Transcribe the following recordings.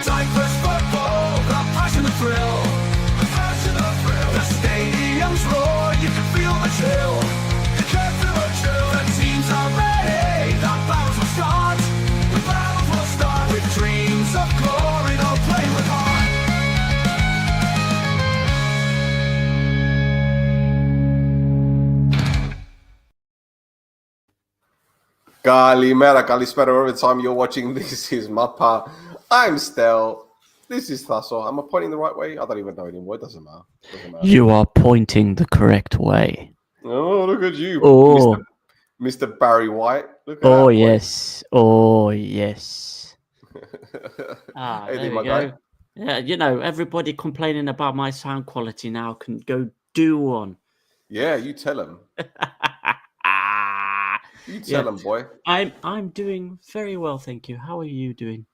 Cyprus football, the passion, the thrill. The passion, the thrill. The stadium's roar, you can feel the chill. You can feel the chill. The teams are ready, the battles will start. The battles will start with dreams of glory, they'll play with heart. Kalimera, Kalispera, every time you're watching this is Mappa. I'm Stel. This is Tasso. Am I pointing the right way? I don't even know anymore. It doesn't matter. You are pointing the correct way. Oh, look at you, Oh, Mr. Barry White. Look at oh that, boy. yes, oh yes. Ah, Hey, there my we go. guy. Yeah, you know, everybody complaining about my sound quality now can go do one. Yeah, you tell him. You tell him, boy. I'm doing very well, thank you. How are you doing?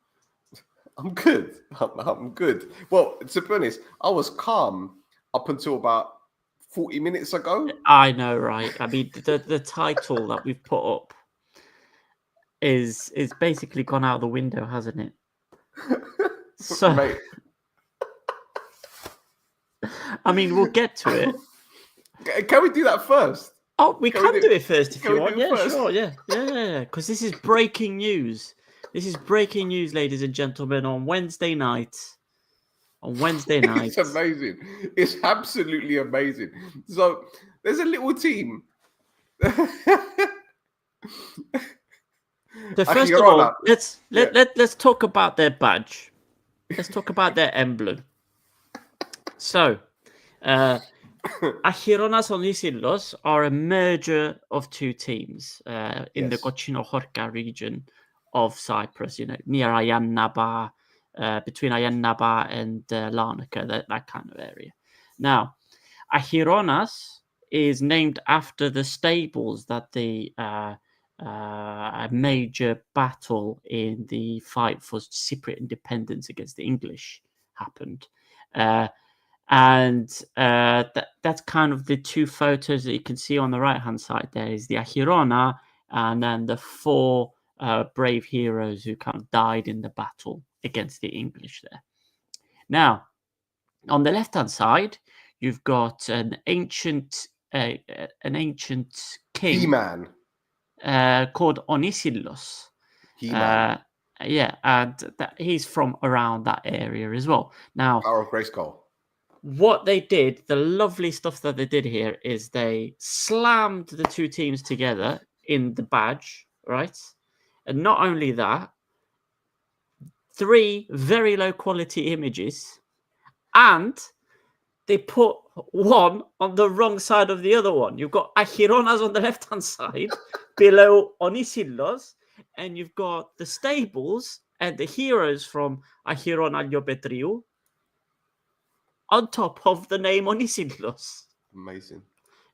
I'm good. I'm good. Well, to be honest, I was calm up until about 40 minutes ago. I know, right? I mean, the title that we've put up is basically gone out the window, hasn't it? So, Mate. I mean, we'll get to it. Can we do that first? Oh, we can do it first if you want. Yeah, first? sure. Yeah. Because this is breaking news. This is breaking news, ladies and gentlemen, on Wednesday night. It's amazing. It's absolutely amazing. So there's a little team. So first of all, let's talk about their badge. Let's talk about their emblem. So, Achironas Onisillos are a merger of two teams in the Kochino-Horka region of Cyprus, you know, near Ayannaba, between Ayannaba and Larnaca, that kind of area. Now, Achironas is named after the stables that the major battle in the fight for Cypriot independence against the English happened. And that's kind of the two photos that you can see on the right-hand side. There is the Achirona and then the four brave heroes who kind of died in the battle against the English there. Now, on the left-hand side, you've got an ancient king He-Man. called Onisillos. He-Man. And he's from around that area as well. Now, Power of Grayskull. what they did, the lovely stuff that they did here is they slammed the two teams together in the badge, right? And not only that, 3 very low quality images, and they put one on the wrong side of the other one. You've got Achironas on the left-hand side, below Onisillos, and you've got the stables and the heroes from Achirona Liopetriou on top of the name Onisillos. Amazing.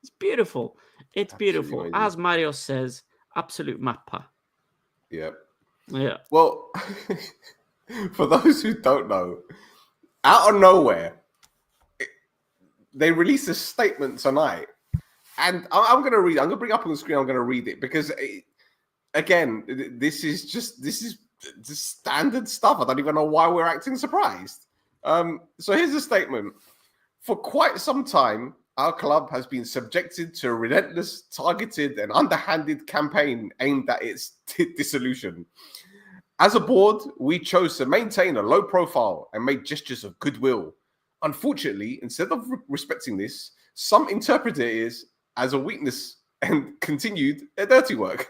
It's beautiful. It's Absolutely beautiful. amazing. As Mario says, absolute Mappa. Yep. Yeah. Well, for those who don't know, out of nowhere, they released a statement tonight, and I'm going to read. I'm going to bring it up on the screen. I'm going to read it because, again, this is just standard stuff. I don't even know why we're acting surprised. So here's the statement. For quite some time, our club has been subjected to a relentless, targeted, and underhanded campaign aimed at its dissolution. As a board, we chose to maintain a low profile and made gestures of goodwill. Unfortunately, instead of respecting this, some interpreted it as a weakness and continued their dirty work.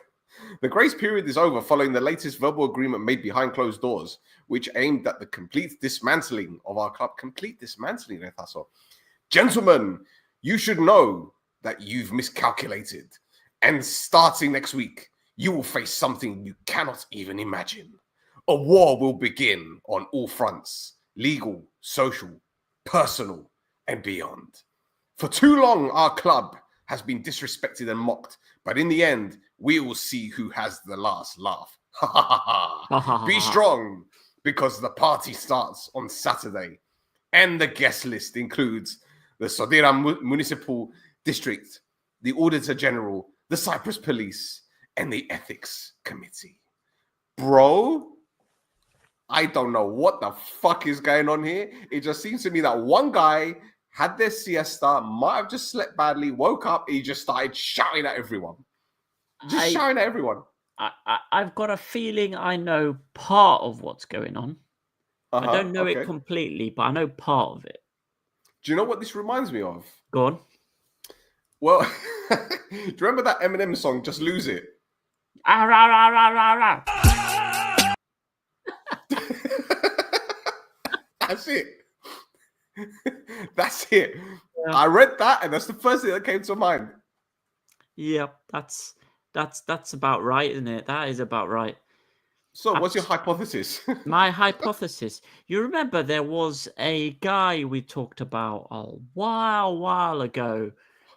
The grace period is over following the latest verbal agreement made behind closed doors, which aimed at the complete dismantling of our club. Complete dismantling, Retaso. Gentlemen, you should know that you've miscalculated. And starting next week, you will face something you cannot even imagine. A war will begin on all fronts, legal, social, personal, and beyond. For too long, our club has been disrespected and mocked, but in the end, we will see who has the last laugh. Be strong, because the party starts on Saturday, and the guest list includes the Sodira Municipal District, the Auditor General, the Cyprus Police, and the Ethics Committee. Bro, I don't know what the fuck is going on here. It just seems to me that one guy had their siesta, might have just slept badly, woke up, he just started shouting at everyone. Just shouting at everyone. I've got a feeling I know part of what's going on. I don't know it completely, but I know part of it. Do you know what this reminds me of? Go on. Well, do you remember that Eminem song, Just Lose It? Ah, rah, rah, rah, rah, rah. That's it. That's it. Yeah. I read that, and that's the first thing that came to mind. Yeah, that's about right, isn't it? That is about right. So, what's your hypothesis? My hypothesis. You remember there was a guy we talked about a while ago,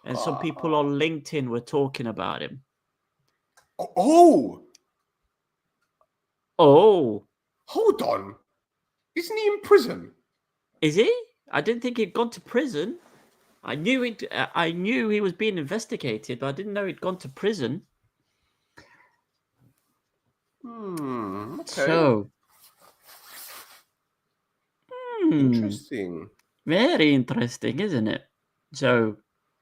and some people on LinkedIn were talking about him. Oh! Hold on. Isn't he in prison? Is he? I didn't think he'd gone to prison. I knew he was being investigated, but I didn't know he'd gone to prison. Okay. So, interesting. Very interesting, isn't it? So,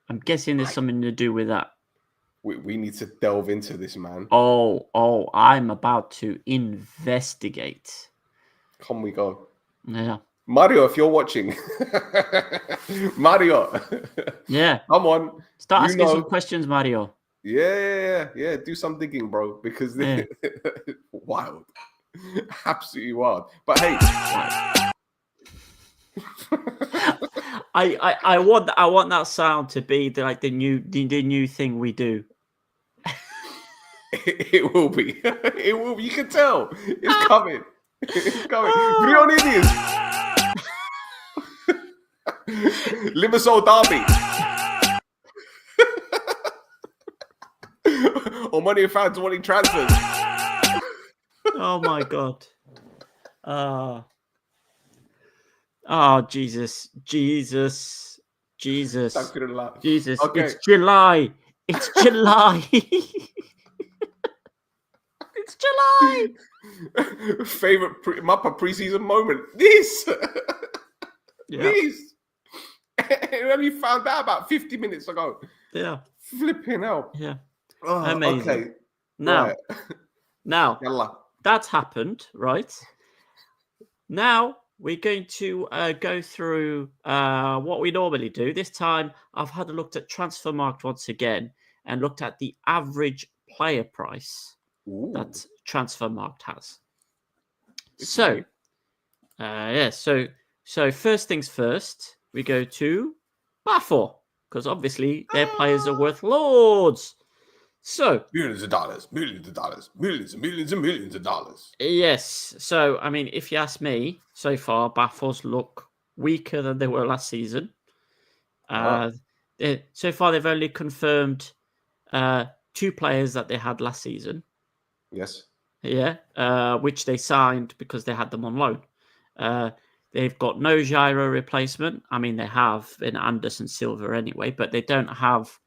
I'm guessing there's something to do with that. We need to delve into this, man. Oh, I'm about to investigate. Can we go? Yeah. Mario, if you're watching. Mario. Yeah. Come on. Start asking some questions, Mario. Yeah. Do some digging, bro. Because they're wild. Absolutely wild. But hey. I want that sound to be the new thing we do. It will be. It will be. You can tell. It's coming. It's coming. Brionides. Limassol Derby. Or money fans wanting transfers. Oh my God. Jesus. Jesus. Okay. It's July. It's July. It's July. Favorite Mappa preseason moment. This. This. We only found out about 50 minutes ago. Yeah. Flipping hell. Yeah. Oh, amazing. Okay. Now, Yalla. That's happened, right? Now we're going to go through what we normally do. This time, I've had a look at Transfermarkt once again and looked at the average player price that Transfermarkt has. So, So first things first, we go to BREAAAAAAAATHE, because obviously their players are worth loads. So millions of dollars, millions and millions of dollars. Yes. So I mean, if you ask me, so far BREAAAAAAATHE look weaker than they were last season. So far they've only confirmed 2 players that they had last season. Yes. Yeah. Which they signed because they had them on loan. They've got no Gyro replacement. I mean, they have in Anderson Silva anyway, but they don't have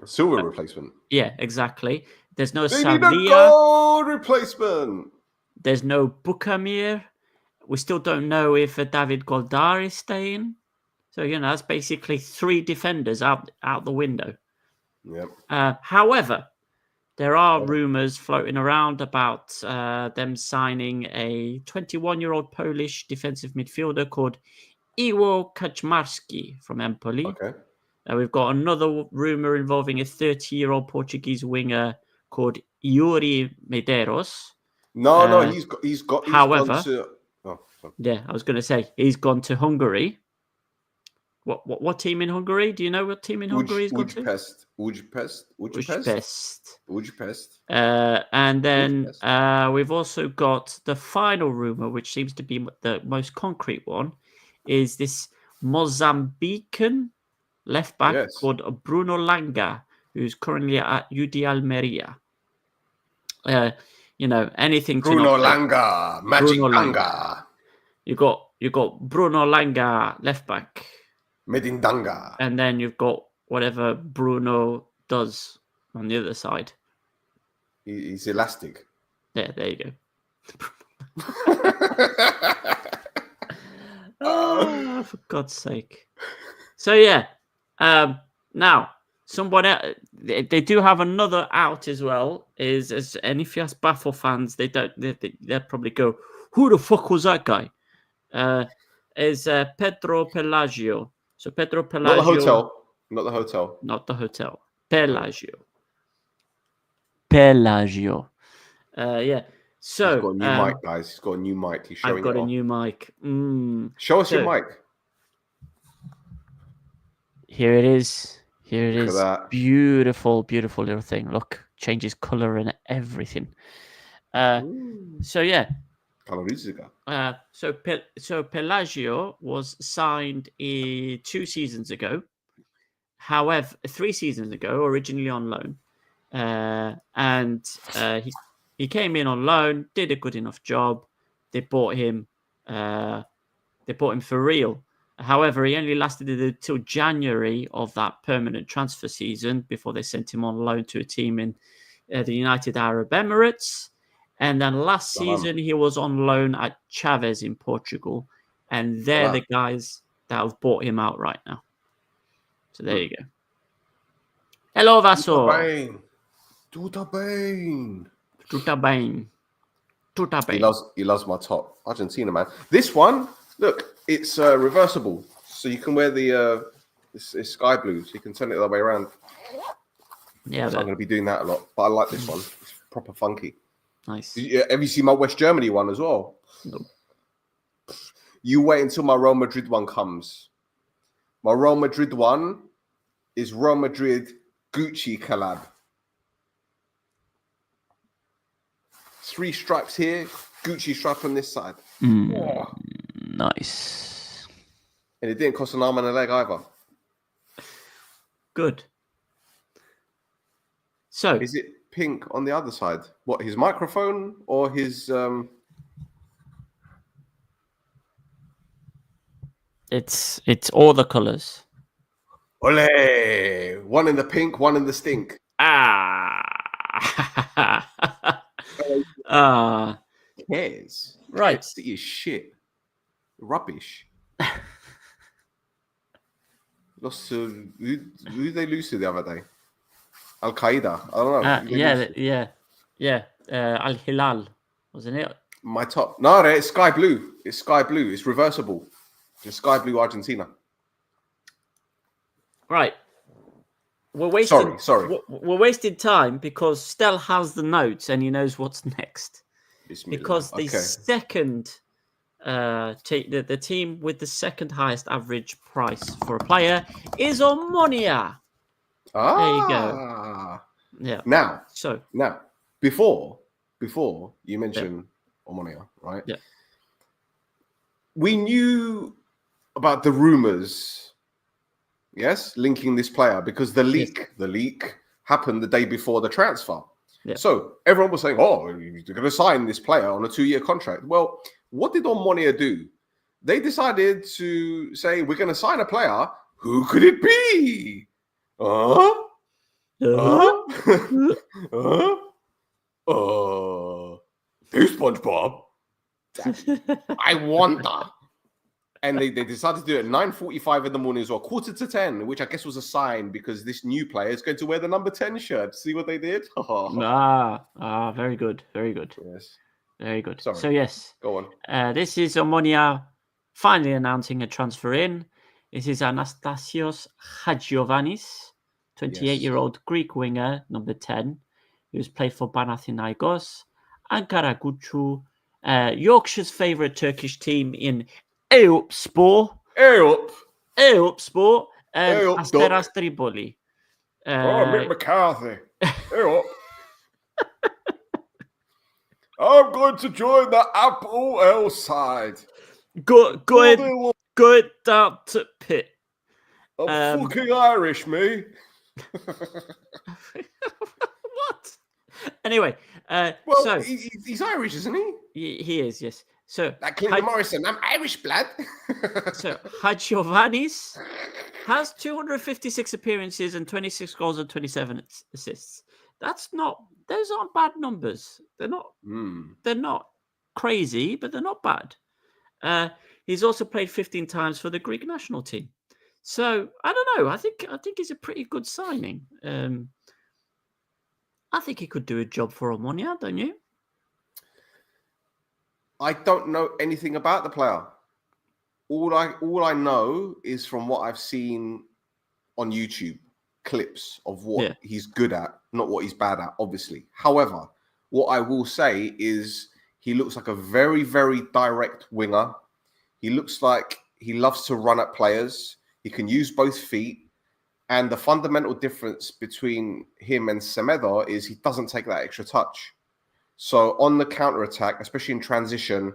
a silver replacement. Yeah, exactly. There's no They Savia. need a gold replacement. There's no Bukamir. We still don't know if David Goldar is staying. So, that's basically 3 defenders out the window. Yep. However, there are rumours floating around about them signing a 21-year-old Polish defensive midfielder called Iwo Kaczmarski from Empoli. Okay. We've got another rumour involving a 30-year-old Portuguese winger called Yuri Medeiros. No, he's gone to. Oh, yeah, I was going to say he's gone to Hungary. What team in Hungary? Do you know what team in Hungary he's gone to? Ujpest. And then we've also got the final rumour, which seems to be the most concrete one, is this Mozambican left back called Bruno Langa, who's currently at UD Almeria. Anything to Bruno Langa, Magic Langa. You got Bruno Langa left back. Medindanga. And then you've got whatever Bruno does on the other side. He's elastic. Yeah, there you go. Oh, for God's sake. So yeah, now someone else, they do have another out as well. And if you ask Baffle fans, they'll probably go, "Who the fuck was that guy?" Is Pedro Pelagio. So Pedro Not the Pelagio, hotel. Not the hotel. not the hotel. Pelagio. Pelagio. Yeah. So He's got a new mic, guys. He's got a new mic. He's showing I've got it a off. new mic. Show us So, your mic. Here it is. Here it Look at is. that. Beautiful, beautiful little thing. Look, changes color and everything. So yeah. Calorizzica. So Pelagio was signed 2 seasons ago. However, 3 seasons ago, originally on loan, and he came in on loan, did a good enough job. They bought him. They bought him for real. However, he only lasted until January of that permanent transfer season before they sent him on loan to a team in the United Arab Emirates. And then last season, he was on loan at Chavez in Portugal. And they're the guys that have bought him out right now. So there you go. Hello, Vaso. Tuta bem. Tuta bem. Tuta bem. He loves my top. Argentina, man. This one, look, it's reversible. So you can wear the it's sky blue. So you can turn it the other way around. Yeah, so I'm going to be doing that a lot. But I like this one. It's proper funky. Nice. Have you seen my West Germany one as well? No. You wait until my Real Madrid one comes. My Real Madrid one is Real Madrid Gucci collab. 3 stripes here, Gucci stripe on this side. Nice. And it didn't cost an arm and a leg either. Good. So is it pink on the other side? What, his microphone or his It's all the colors. Ole! One in the pink, one in the stink. Cares. Right. See is shit. Rubbish. Lost to who they lose to the other day? Al Qaeda. I don't know. Yeah. Al Hilal, wasn't it? My top. No, it's sky blue. It's sky blue. It's reversible. It's sky blue Argentina. Right. We're wasting. Sorry. We're wasting time because Stel has the notes and he knows what's next. Bismillah. Because the second, the team with the second highest average price for a player is Omonia. There you go. Yeah. Now, before you mentioned Omonia, right? Yeah. We knew about the rumors, yes, linking this player because the leak happened the day before the transfer. Yeah. So everyone was saying, "Oh, you're going to sign this player on a 2-year contract." Well, what did Omonia do? They decided to say, "We're going to sign a player. Who could it be? Who's SpongeBob? I wonder." And they decided to do it at 9:45 in the morning as well, 9:45, which I guess was a sign because this new player is going to wear the number 10 shirt. See what they did? Very good. Very good. Yes. Very good. Sorry. So, yes. Go on. This is Omonia finally announcing a transfer in. This is Anastasios Hadjiovanis, 28-year-old Greek winger, number 10, who's played for Panathinaikos, Ankara Gucu, Yorkshire's favourite Turkish team in Eyüpspor, Eyüpspor, and Asteras Tripoli. Mick McCarthy. I'm going to join the Apple L side. Good down to pit. I'm fucking Irish, me. What? Anyway, well, he's Irish, isn't he? He is, yes. So like Clinton Morrison, I'm Irish blood. So Hadjiovanis has 256 appearances and 26 goals and 27 assists. Those aren't bad numbers. They're not. They're not. crazy, but they're not bad. He's also played 15 times for the Greek national team. So I don't know. I think he's a pretty good signing. I think he could do a job for Omonia, don't you? I don't know anything about the player. All I know is from what I've seen on YouTube, clips of what he's good at, not what he's bad at, obviously. However, what I will say is he looks like a very, very direct winger. He looks like he loves to run at players. He can use both feet. And the fundamental difference between him and Semedo is he doesn't take that extra touch. So on the counter-attack, especially in transition,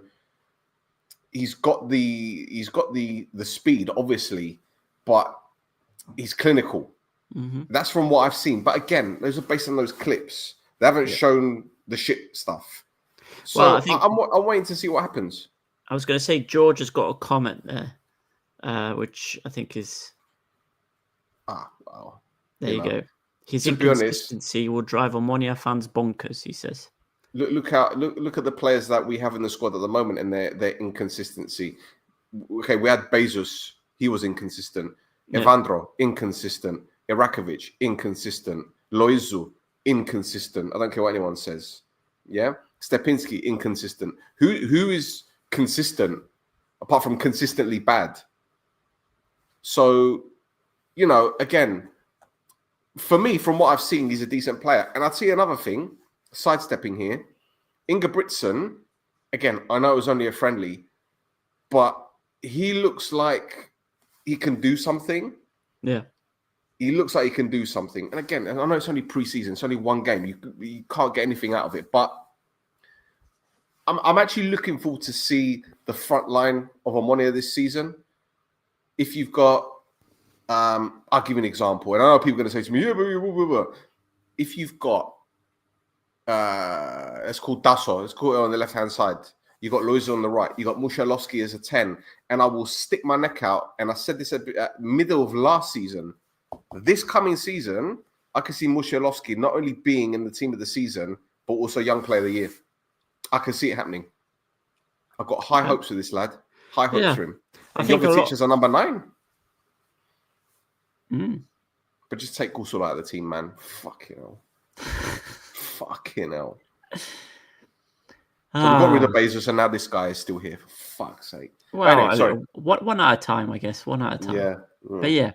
he's got the speed, obviously, but he's clinical. Mm-hmm. That's from what I've seen. But again, those are based on those clips. They haven't shown the shit stuff. So well, I think I'm waiting to see what happens. I was going to say George has got a comment there, which I think is... Wow. There you go. His to be honest, inconsistency will drive Omonia fans bonkers, he says. Look at the players that we have in the squad at the moment and their inconsistency. Okay, we had Bezos, he was inconsistent. Evandro, inconsistent. Irakovic, inconsistent. Loizu, inconsistent. I don't care what anyone says. Yeah? Stepinski, inconsistent. Who is consistent apart from consistently bad? So, you know, again, for me, from what I've seen, he's a decent player. And I'll tell you another thing, sidestepping here. Ingebrigtsen, again, I know it was only a friendly, but he looks like he can do something. Yeah. He looks like he can do something. And again, I know it's only pre-season. It's only one game. You can't get anything out of it. But I'm actually looking forward to see the front line of Omonia this season. If you've got... I'll give you an example. And I know people are going to say to me, if you've got... it's called Dasso. It's called on the left-hand side. You got Loiza on the right. You got Mushalowski as a 10. And I will stick my neck out. And I said this at middle of last season. This coming season, I can see Mushalowski not only being in the team of the season, but also Young Player of the Year. I can see it happening. I've got high hopes for this lad. High hopes for him. I think Jovetic are number 9. Mm. But just take Gusul out of the team, man. Fucking hell. Fucking hell. So we got rid of Bezos, and now this guy is still here. For fuck's sake. Well, anyway, sorry. One at a time, I guess. One at a time. Yeah. But yeah.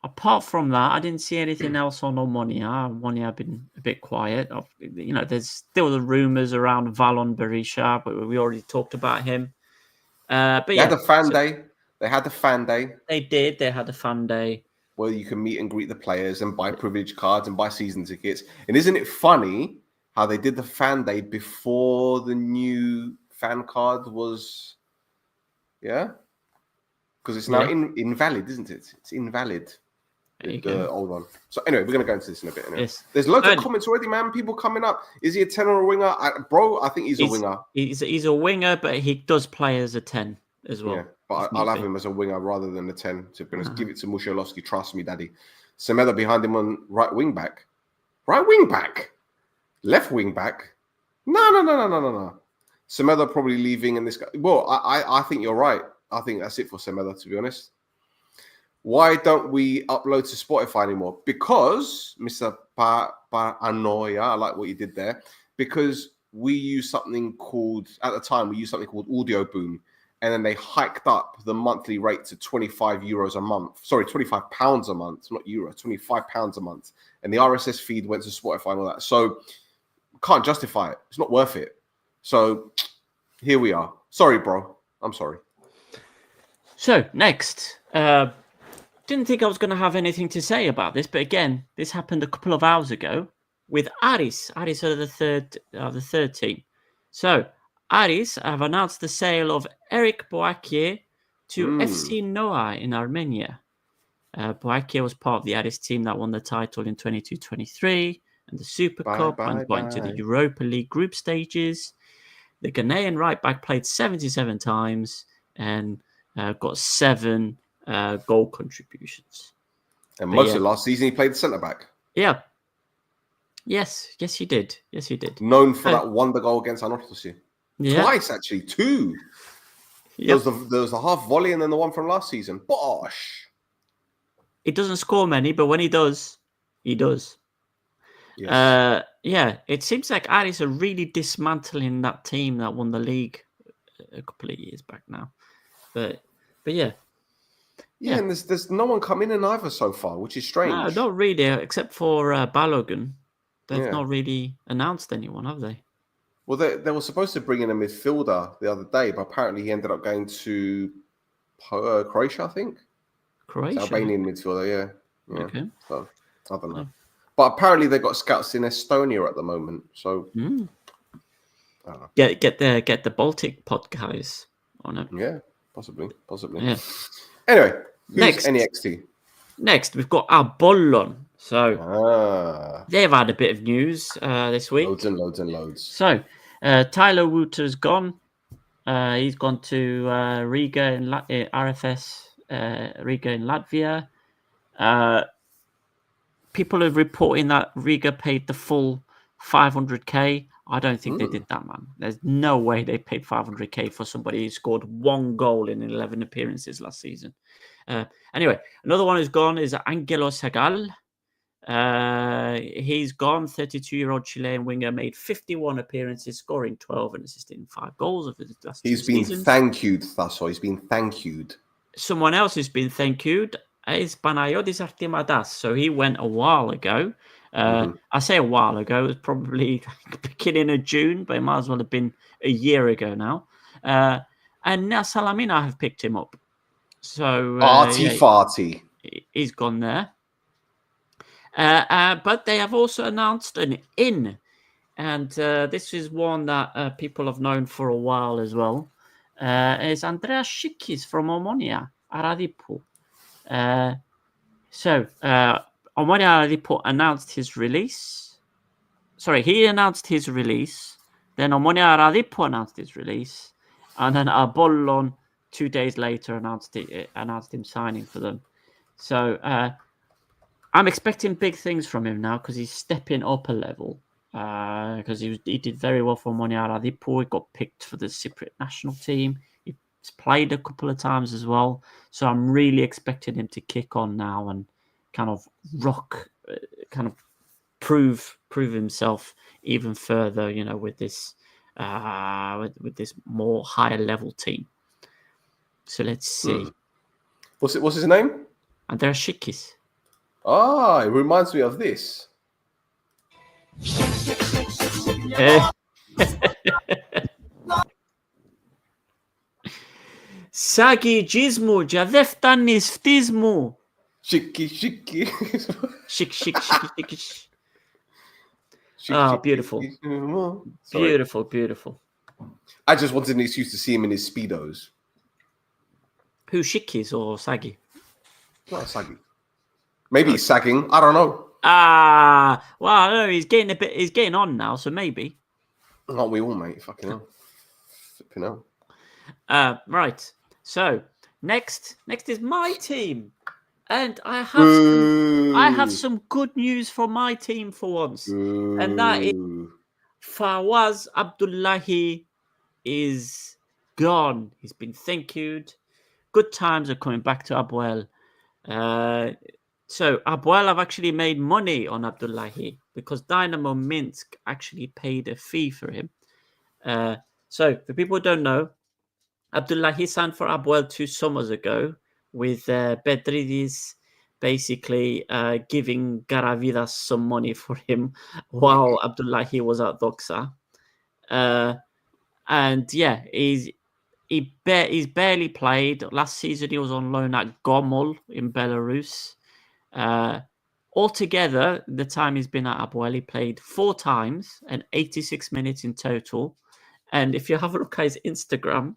Apart from that, I didn't see anything else on Omonia. Omonia have been a bit quiet. You know, there's still the rumours around Valon Berisha, but we already talked about him. But they had a fan day. They had the fan day. They did. They had a fan day where you can meet and greet the players and buy privilege cards and buy season tickets. And isn't it funny how they did the fan day before the new fan card was, because it's now invalid, isn't it? It's invalid. The old one. So anyway, we're going to go into this in a bit. Anyway. Yes. There's loads of comments already, man. People coming up. Is he a 10 or a winger? Bro, I think he's a winger. He's a winger, but he does play as a 10 as well. Yeah, but I'll have him as a winger rather than a 10. To be honest, give it to Mushalowski. Trust me, daddy. Semedo behind him on right wing back. Right wing back? Left wing back? No. Semedo probably leaving in this guy. Well, I think you're right. I think that's it for Semedo, to be honest. Why don't we upload to Spotify anymore? Because, Mr. Paranoia, I like what you did there, because we use something called, at the time, we used something called Audio Boom, and then they hiked up the monthly rate to €25 a month. Sorry, £25 a month, not euro, £25 a month. And the RSS feed went to Spotify and all that. So, can't justify it. It's not worth it. So, here we are. Sorry, bro. I'm sorry. So, next. Didn't think I was going to have anything to say about this, but again, this happened a couple of hours ago with Aris. Aris are the third team. So Aris have announced the sale of Eric Boakye to FC Noah in Armenia. Boakye was part of the Aris team that won the title in 22-23 and the Super Cup and got into the Europa League group stages. The Ghanaian right back played 77 times and got 7 goal contributions. And most of last season, he played centre back. Yeah. Yes, he did. Known for that wonder goal against Anorthosis. Yeah. Twice, actually. Two. Yep. There was the half volley and then the one from last season. Bosh. He doesn't score many, but when he does, he does. Yes. Yeah, it seems like Aris are really dismantling that team that won the league a couple of years back now. But yeah. Yeah, and there's no one come in either so far, which is No, strange. not really, except for Balogun. They've Yeah. not really announced anyone, have they? Well, they were supposed to bring in a midfielder the other day, but apparently he ended up going to Croatia, I think. It's Croatia. Albanian midfielder, yeah. Okay. So I don't know. Yeah. But apparently they've got scouts in Estonia at the moment. So Mm. I don't know. Get the Baltic pod guys on it. Yeah, possibly. Yeah. Anyway, who's Next. NEXT? Next, we've got Apollon. So they've had a bit of news this week. Loads and loads. So Tyler Wooter's gone. He's gone to Riga in RFS Riga in Latvia. People are reporting that Riga paid the full 500k. I don't think they did that, man. There's no way they paid 500k for somebody who scored 1 goal in 11 appearances last season. Anyway, another one who's gone is Angelo Sagal. He's gone. 32-year-old Chilean winger, made 51 appearances, scoring 12 and assisting 5 goals of his last He's two been seasons. thank you'd, that's all. He's been thank you'd. Someone else who's been thank you'd is Panayotis Artimadas. So he went a while ago. I say a while ago. It was probably beginning of June, but it might as well have been a year ago now. And now Salamina have picked him up. So Farty. He's gone there. But they have also announced an in, and this is one that people have known for a while as well. Is Andreas Shikis from Omonia Aradipu. So Omonia Aradipu announced his release. Sorry, he announced his release. Then Omonia Aradipu announced his release, and then Apollon 2 days later announced him signing for them. So I'm expecting big things from him now because he's stepping up a level. Because he did very well for Omonia Aradipu. He got picked for the Cypriot national team. He's played a couple of times as well. So I'm really expecting him to kick on now and kind of prove himself even further. You know, with this with this more higher level team. So let's see. What's his name? Andreas Shikis. Ah, it reminds me of this. Sagi Gizmu, Javeftanis Ftizmu. Shiki. Shik. Oh, beautiful. Beautiful. I just wanted an excuse to see him in his Speedos. Who, Shikis or Sagi? Not Sagi. Maybe he's sagging. I don't know. Well, no, he's getting on now, so maybe. Aren't we all, mate? Fucking hell. Flipping hell. Right. So next is my team, and I have some good news for my team for once, and that is Fawaz Abdullahi is gone. He's been thank you'd. Good times are coming back to Abuel. So Abuel have actually made money on Abdullahi because Dynamo Minsk actually paid a fee for him. So for people who don't know, Abdullahi signed for Abuel 2 summers ago with Bedridis basically giving Garavidas some money for him while Abdullahi was at Doxa. And yeah, he's barely played. Last season he was on loan at Gomel in Belarus. Altogether, the time he's been at Abuel, he played 4 times and 86 minutes in total. And if you have a look at his Instagram,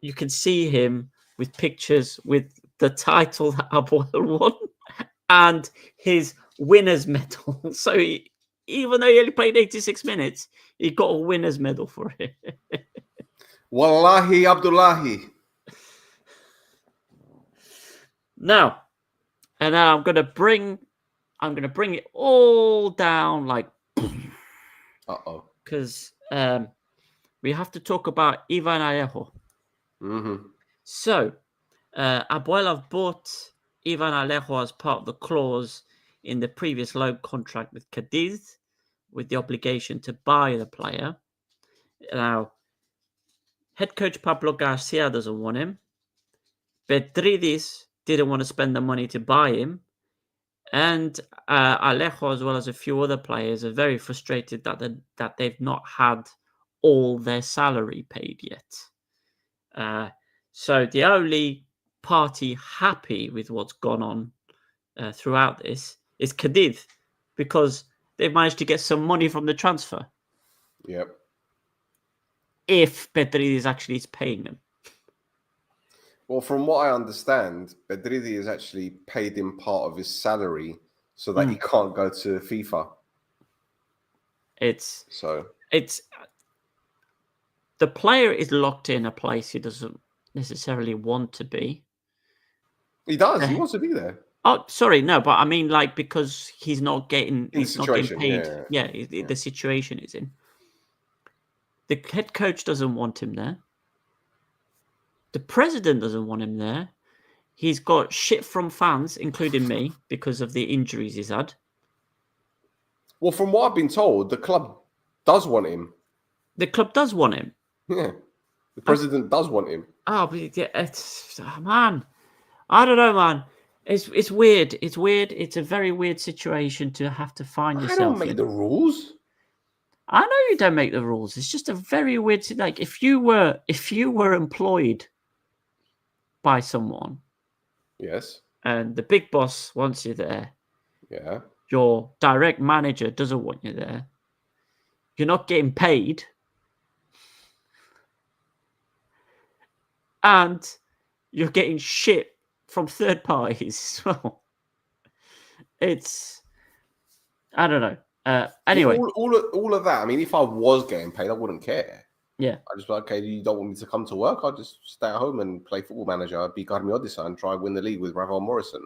you can see him with pictures with the title that Abuel won and his winner's medal. So even though he only played 86 minutes, he got a winner's medal for it. Wallahi Abdullahi. Now, and now I'm gonna bring it all down like Uh-oh. because we have to talk about Ivan Alejo. Mm-hmm. So, Abuela bought Ivan Alejo as part of the clause in the previous loan contract with Cadiz, with the obligation to buy the player. Now, head coach Pablo Garcia doesn't want him. Bedridis didn't want to spend the money to buy him. And Alejo, as well as a few other players, are very frustrated that they've not had all their salary paid yet. So the only party happy with what's gone on throughout this is Cadiz, because they've managed to get some money from the transfer. Yep. If Bedridis actually is paying them. Well, from what I understand, Bedridi is actually paid him part of his salary so that he can't go to FIFA. It's So the player is locked in a place he doesn't necessarily want to be. he does. He wants to be there. Oh, sorry, no, but I mean, like, because he's not getting paid. Yeah. The situation is in. The head coach doesn't want him there. The president doesn't want him there. He's got shit from fans, including me, because of the injuries he's had. Well, from what I've been told, the club does want him. The club does want him. Yeah. The president does want him. Oh, but man, I don't know, man. It's weird. It's weird. It's a very weird situation to have to find yourself I don't make in. the rules. I know you don't make the rules. It's just a very weird. Like if you were employed by someone, yes, and the big boss wants you there, yeah, your direct manager doesn't want you there. You're not getting paid, and you're getting shit from third parties as well. It's, I don't know. Anyway, all of that. I mean, if I was getting paid, I wouldn't care. Yeah, I just be like, okay, you don't want me to come to work? I'll just stay at home and play Football Manager, be Carmi Odessa, and try win the league with Ravel Morrison.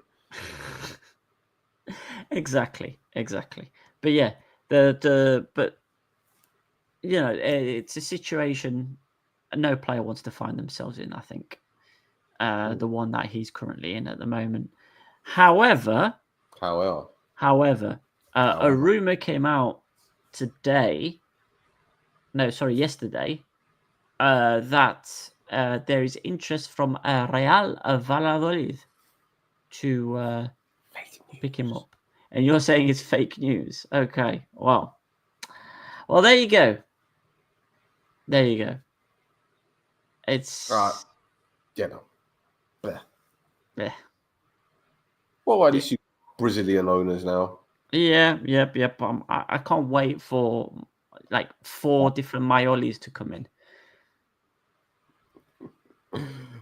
exactly. But yeah, but you know, it's a situation no player wants to find themselves in. I think the one that he's currently in at the moment. However, a rumor came out yesterday, that there is interest from Real Valladolid to pick him up. And you're saying it's fake news. Okay, well, there you go. It's yeah. Well, at least you Brazilian owners now. Yep. I can't wait for like 4 different Maiolis to come in. No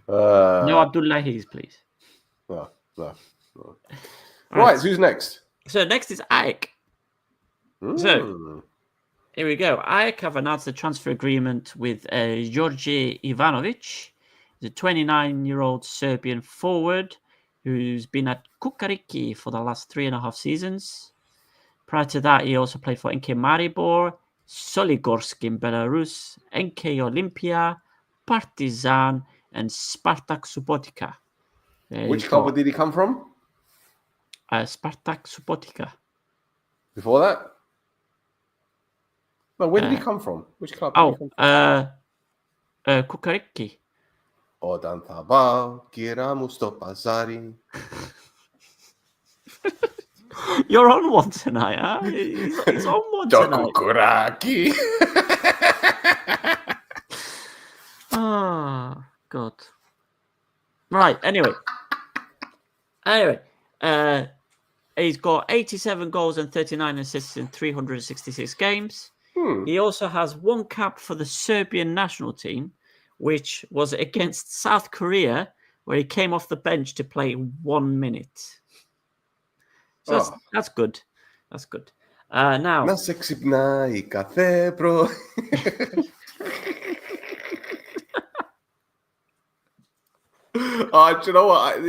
Abdullahis, please. No. Right, who's next? So next is AEK. So here we go. AEK have announced a transfer agreement with Georgi Ivanovic, the 29-year-old Serbian forward who's been at Kukariki for the last 3.5 seasons. Prior to that, he also played for NK Maribor, Soligorsk in Belarus, NK Olympia, Partizan, and Spartak Subotica. Which club did he come from? Spartak Subotica. Before that? No, where did he come from? Which club did he come from? Kukariki. Odan Tabal, Kiramus to Pazari. You're on one tonight, huh? He's on one tonight. Kukuraki. Oh, God. Right, anyway. He's got 87 goals and 39 assists in 366 games. He also has 1 cap for the Serbian national team, which was against South Korea, where he came off the bench to play 1 minute. So that's good. That's good. Now. Na sexipna I kafe, bro. Do you know what?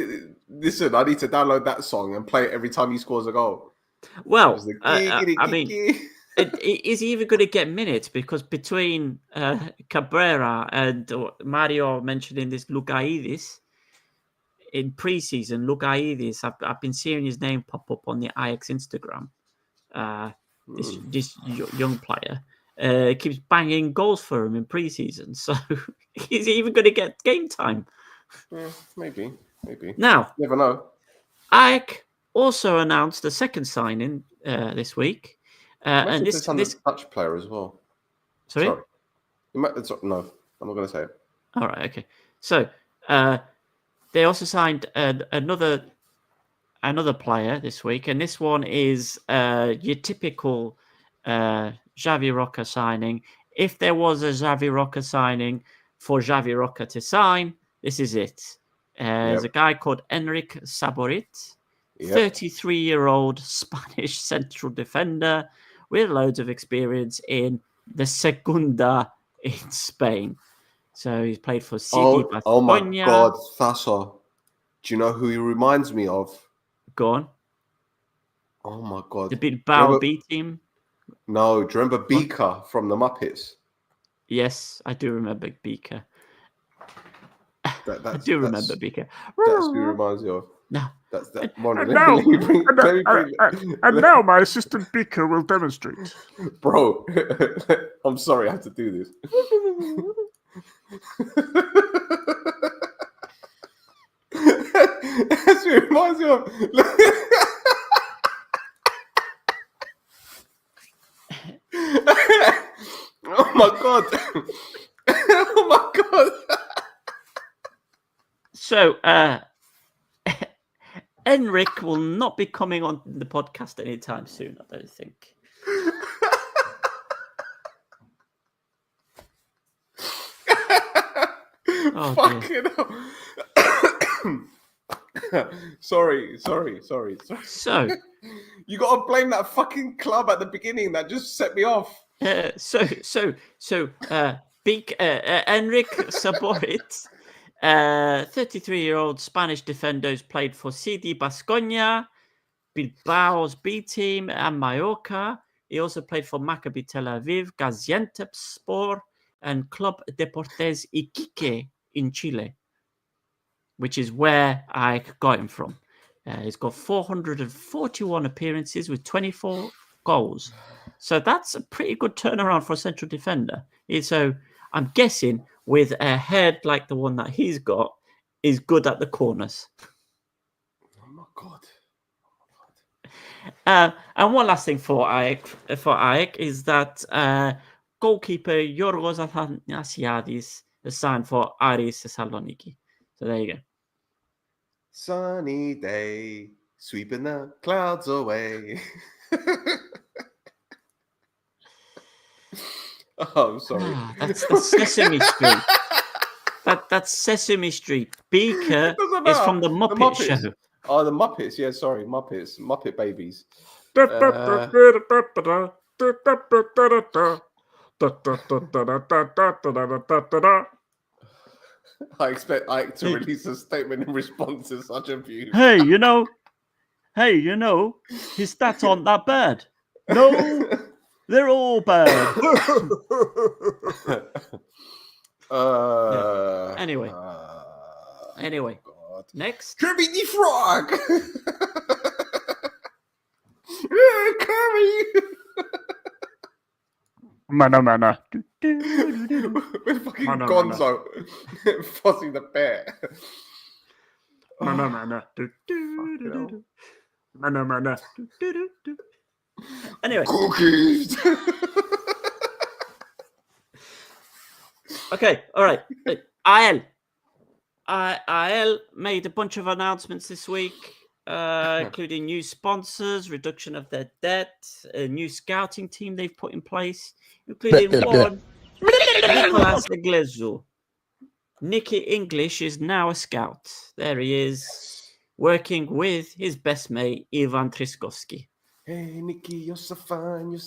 Listen, I need to download that song and play it every time he scores a goal. Well, I mean, Is he even going to get minutes? Because between Cabrera and Mario mentioning this Lugaidis in pre-season, Lugaidis, I've been seeing his name pop up on the Ajax Instagram. This young player keeps banging goals for him in pre-season. So is he even going to get game time? Yeah, maybe. Now, Never know. Ajax also announced a second signing this week. And this Dutch player as well. Sorry? No, I'm not going to say it. All right, okay. So they also signed another player this week, and this one is your typical Xavi Roca signing. If there was a Xavi Roca signing for Xavi Roca to sign, this is it. There's a guy called Enric Saborit, 33-year-old Spanish central defender with loads of experience in the Segunda in Spain. So he's played for CD Baskonia. Oh my God, Thassa. Do you know who he reminds me of? Go on. Oh my God. The Bilbao B team? No, do you remember Beaker from the Muppets? Yes, I do remember Beaker. I do remember Beaker. That's who he reminds you of. No. That's that. And now my assistant Beaker will demonstrate. Bro, I'm sorry I have to do this. That's what it reminds me of. Oh my God. Oh my God. So, Enric will not be coming on the podcast anytime soon, I don't think. Oh, fucking hell. Sorry. So, you got to blame that fucking club at the beginning that just set me off. Enric Saborit, 33-year-old Spanish defender who's played for CD Baskonia, Bilbao's B team, and Mallorca. He also played for Maccabi Tel Aviv, Gaziantepspor, and Club Deportes Iquique in Chile, which is where I got him from. He's got 441 appearances with 24 goals. So that's a pretty good turnaround for a central defender. So I'm guessing with a head like the one that he's got, is good at the corners. Oh my God. And one last thing for Ajax is that goalkeeper Yorgos Athanasiadis is signed for Aris Thessaloniki. So there you go. Sunny day, sweeping the clouds away. Oh, I'm sorry. That's Sesame Street. That's Sesame Street. Beaker is from the Muppet Show. Oh, the Muppets. Yeah, sorry, Muppets. Muppet Babies. I expect Ike to release a statement in response to such abuse. Hey, you know, his stats aren't that bad. No, they're all bad. Anyway. God. Next. Kirby the Frog! Kirby! Mana. With fucking Gonzo. Fozzie the Bear. Mana. Anyway. Cookies! Okay, all right. IL made a bunch of announcements this week, including new sponsors, reduction of their debt, a new scouting team they've put in place, including one, Nicolas Iglesias. Nicky English is now a scout. There he is, working with his best mate, Ivan Triskovsky. Hey, Nicky, you're so fine, you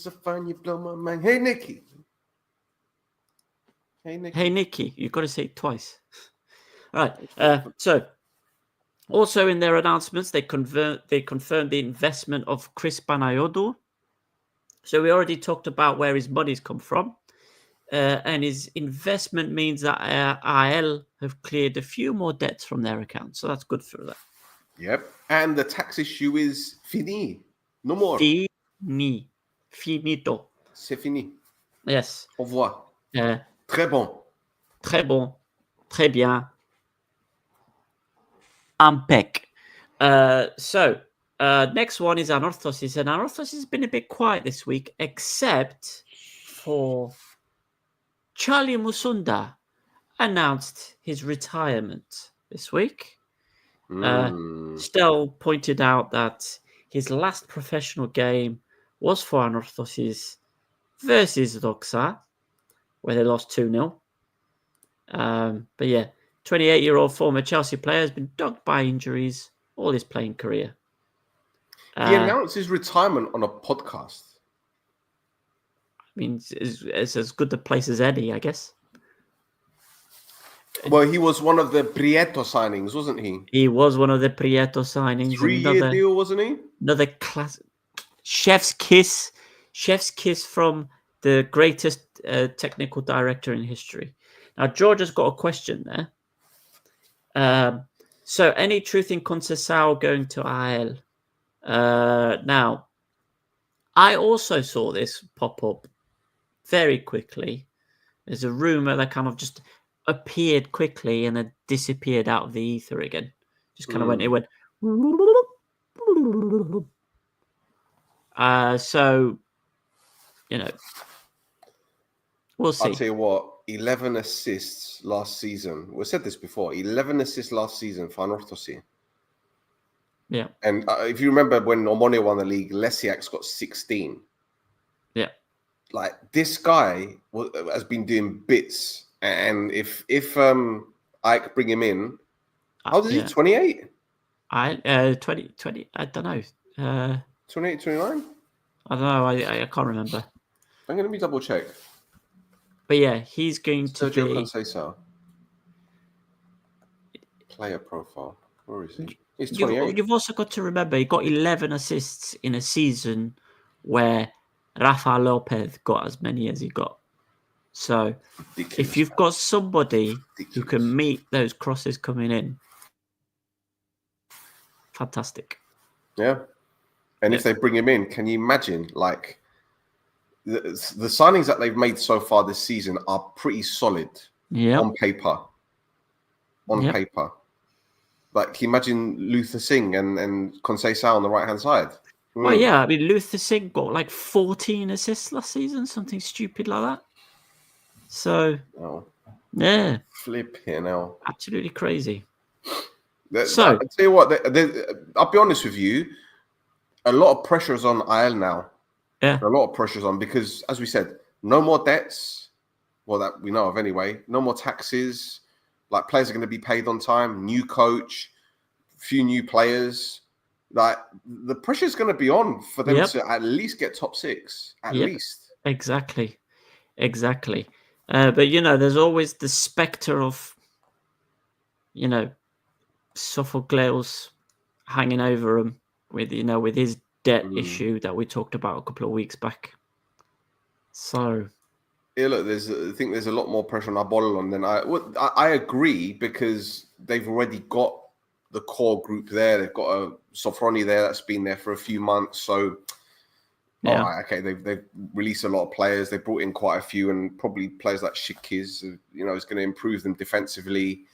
blow my mind. Hey, Nicky. Hey, Nicky, you've got to say it twice. All right. So, also in their announcements, they confirmed the investment of Chris Panayiotou So we already talked about where his money's come from. And his investment means that AL have cleared a few more debts from their account. So that's good for that. Yep. And the tax issue is fini. No more. Fini. Finito. C'est fini. Yes. Au revoir. Uh, Très bon. Très bon. Très bien. Impec. So, next one is Anorthosis. And Anorthosis has been a bit quiet this week, except for Charlie Musunda announced his retirement this week. Stel pointed out that his last professional game was for Anorthosis versus Doxa, where they lost 2-0. But yeah, 28-year-old former Chelsea player has been dogged by injuries all his playing career. He announced his retirement on a podcast. I mean, it's as good a place as any, I guess. Well, he was one of the Prieto signings, wasn't he? He was one of the Prieto signings. 3-year deal, wasn't he? Another class. Chef's kiss from the greatest technical director in history. Now, George has got a question there. So, any truth in Conceição going to AL? Now, I also saw this pop up very quickly. There's a rumor that kind of just appeared quickly and then disappeared out of the ether again. Just kind of went. So, you know, we'll see. I'll tell you what, 11 assists last season. We said this before. 11 assists last season for Anorthosis. Yeah. And if you remember when Omonia won the league, Lesiak's got 16. Yeah. Like, this guy has been doing bits. And if Ike bring him in, how old is he? 28? 20, I don't know. 28, 29? I don't know. I can't remember. I'm going to be double check. But yeah, he's going to Sergio be... Conceição. Player profile. Where is he? He's 28. You've also got to remember he got 11 assists in a season where Rafa Lopez got as many as he got. So Ridiculous, if you've got somebody who can meet those crosses coming in, fantastic. Yeah. And if they bring him in, can you imagine, like, the signings that they've made so far this season are pretty solid on paper. Paper. Like, can you imagine Luther Singh and Conceição on the right-hand side? Well, yeah, I mean, Luther Singh got like 14 assists last season, something stupid like that. So, yeah. Flipping hell. Absolutely crazy. So, I'll tell you what, I'll be honest with you, a lot of pressure is on IL now. Yeah. A lot of pressure is on because, as we said, no more debts. Well, that we know of anyway. No more taxes. Like, players are going to be paid on time. New coach, few new players. Like, the pressure is going to be on for them to at least get top 6. At least. Exactly. But, you know, there's always the spectre of, you know, Sophocles hanging over him with, you know, with his debt issue that we talked about a couple of weeks back. So, yeah, look, I think there's a lot more pressure on Apollon than I agree because they've already got the core group there. They've got a Sofroni there that's been there for a few months. So, they've released a lot of players. They brought in quite a few, and probably players like Shikiz, you know, is going to improve them defensively.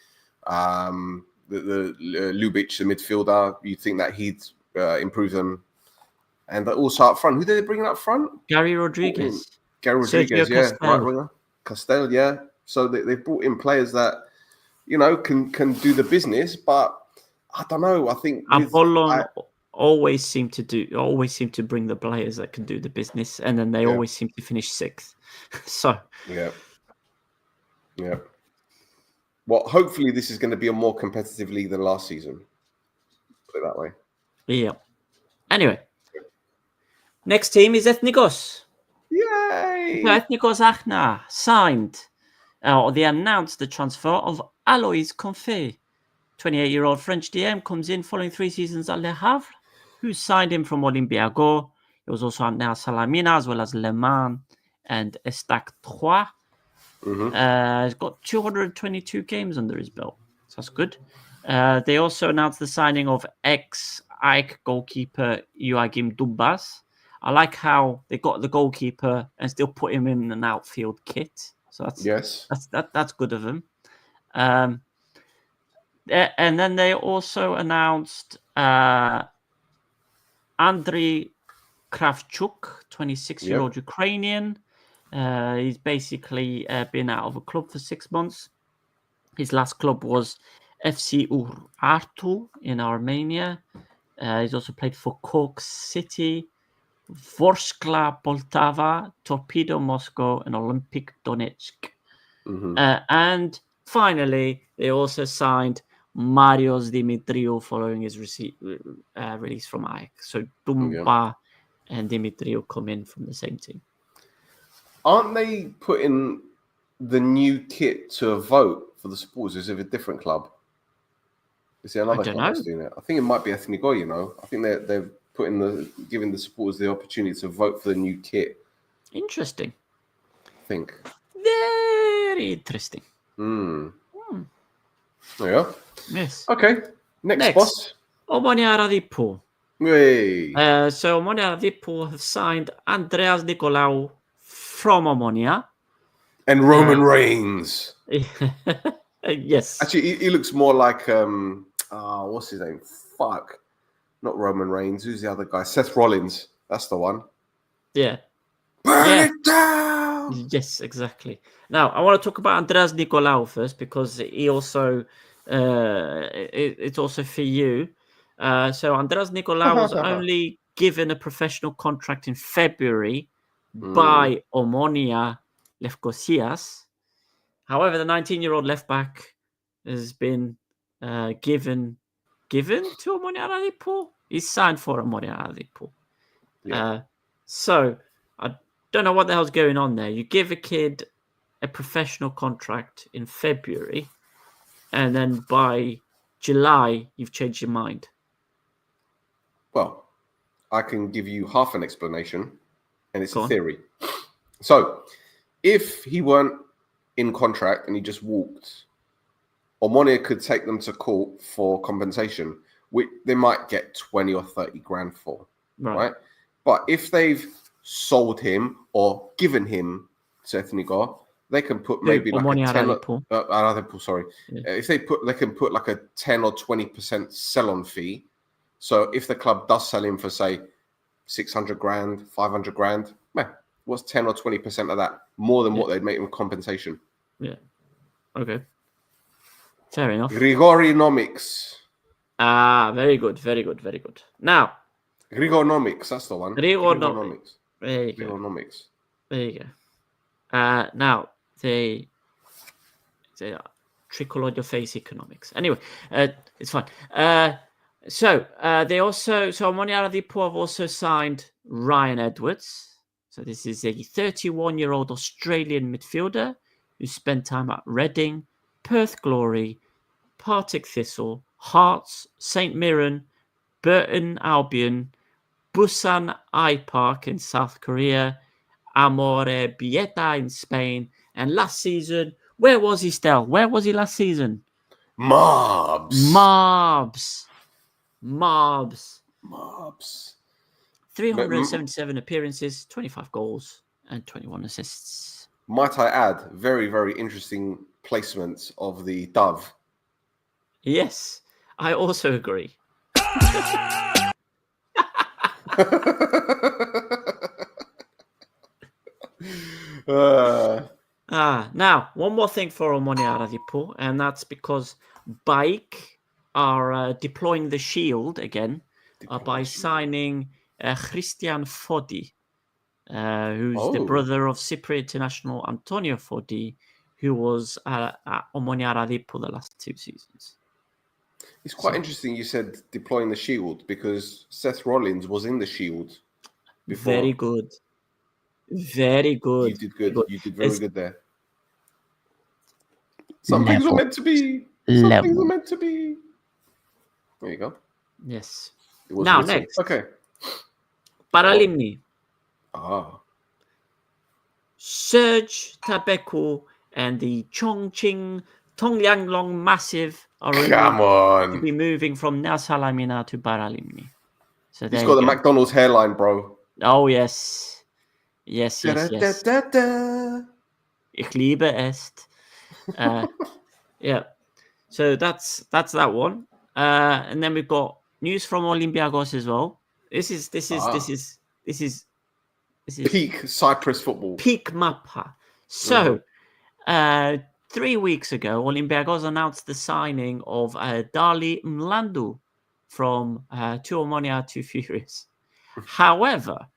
The Lubic, the midfielder, you think that he'd improve them, and also up front. Who did they bring up front? Gary Rodriguez. Right winger. Castel, yeah. So they've brought in players that, you know, can do the business, but I don't know. I think Apollon always seem to bring the players that can do the business, and then they always seem to finish 6th. So yeah. Well, hopefully this is going to be a more competitive league than last season. Put it that way. Yeah. Anyway, next team is Ethnikos. Yay! Ethnikos Achna signed, or they announced the transfer of Alois Confé. 28-year-old French DM comes in following 3 seasons at Le Havre, who signed him from Olympiacos. He There was also now Salamina as well as Le Mans and Estac 3. He's got 222 games under his belt, so that's good. They also announced the signing of ex-AEK goalkeeper Joachim Dumbas. I like how they got the goalkeeper and still put him in an outfield kit. So that's good of them. And then they also announced Andriy Kravchuk, 26-year-old Ukrainian. He's basically been out of a club for 6 months. His last club was FC Urartu in Armenia. He's also played for Cork City, Vorskla Poltava, Torpedo Moscow, and Olympic Donetsk. And finally, they also signed Marios Dimitriou following his release from AEK. So Dumba and Dimitriou come in from the same team. Aren't they putting the new kit to a vote for the supporters? Is it a different club? Is there another club that's doing it? I think it might be Ethnigo, you know. I think they're giving the supporters the opportunity to vote for the new kit. Interesting. I think. Very interesting. There you go. Yes. Okay. Next boss. Omonia Radipo. Hey. So Omonia Radipo have signed Andreas Nicolaou from Omonia. And Roman Reigns. Yes. Actually, he looks more like what's his name? Fuck. Not Roman Reigns. Who's the other guy? Seth Rollins. That's the one. Yeah. Burn it down. Yes, exactly. Now, I want to talk about Andreas Nicolaou first because he also it's also for you. So Andreas Nicolaou was only given a professional contract in February by Omonia Lefkosias. However, the 19-year-old left back has been given to Omonia Radipo. He's signed for Omonia Radipo. Yeah. So I don't know what the hell's going on there. You give a kid a professional contract in February, and then by July you've changed your mind. Well, I can give you half an explanation, and it's a theory. So, if he weren't in contract and he just walked, Omonia could take them to court for compensation, which they might get 20 or 30 grand for, right? But if they've sold him or given him to Ethnigo, they can put maybe like a 10 if they can put like a 10 or 20% sell-on fee. So if the club does sell him for say 600 grand, 500 grand, man, what's 10 or 20% of that? More than what they'd make in compensation. Yeah. Okay. Fair enough. Grigorinomics. Very good, very good, very good. Now, Grigonomics, that's the one. Grigonomics. There you Grigonomics. There you go. Now, they trickle on your face economics. Anyway, it's fine. So Omonia Radipo have also signed Ryan Edwards. So this is a 31-year-old Australian midfielder who spent time at Reading, Perth Glory, Partick Thistle, Hearts, St Mirren, Burton Albion, Busan I Park in South Korea, Amore Bieta in Spain, and last season, where was he, Stel? Where was he last season? Mobs. 377 appearances, 25 goals, and 21 assists. Might I add, very, very interesting placement of the dove. Yes, I also agree. Now, one more thing for Omonia Radipo, and that's because BAIK are deploying the shield again by signing Christian Fodi, who's the brother of Cypriot international Antonio Fodi, who was at Omonia Radipo the last 2 seasons. It's quite interesting you said deploying the shield because Seth Rollins was in the shield before. Very good. Very good. You did good. You did very good there. Some things were meant to be. Some things were meant to be. There you go. Yes. It was now, next. Okay. Paralimni. Ah. Serge Tabeku and the Chongqing Tonglianglong Massive are rumored Come to on. be moving from Salamina to Paralimni. So there He's you got the go. McDonald's hairline, bro. Oh yes. Yes. Da-da-da-da-da. Ich liebe es. Yeah. So that's that one. And then we've got news from Olympiacos as well. This is Peak Cyprus football. peak Mappa. So 3 weeks ago, Olympiacos announced the signing of Dali Mlandu from to Omonia to Furious. However,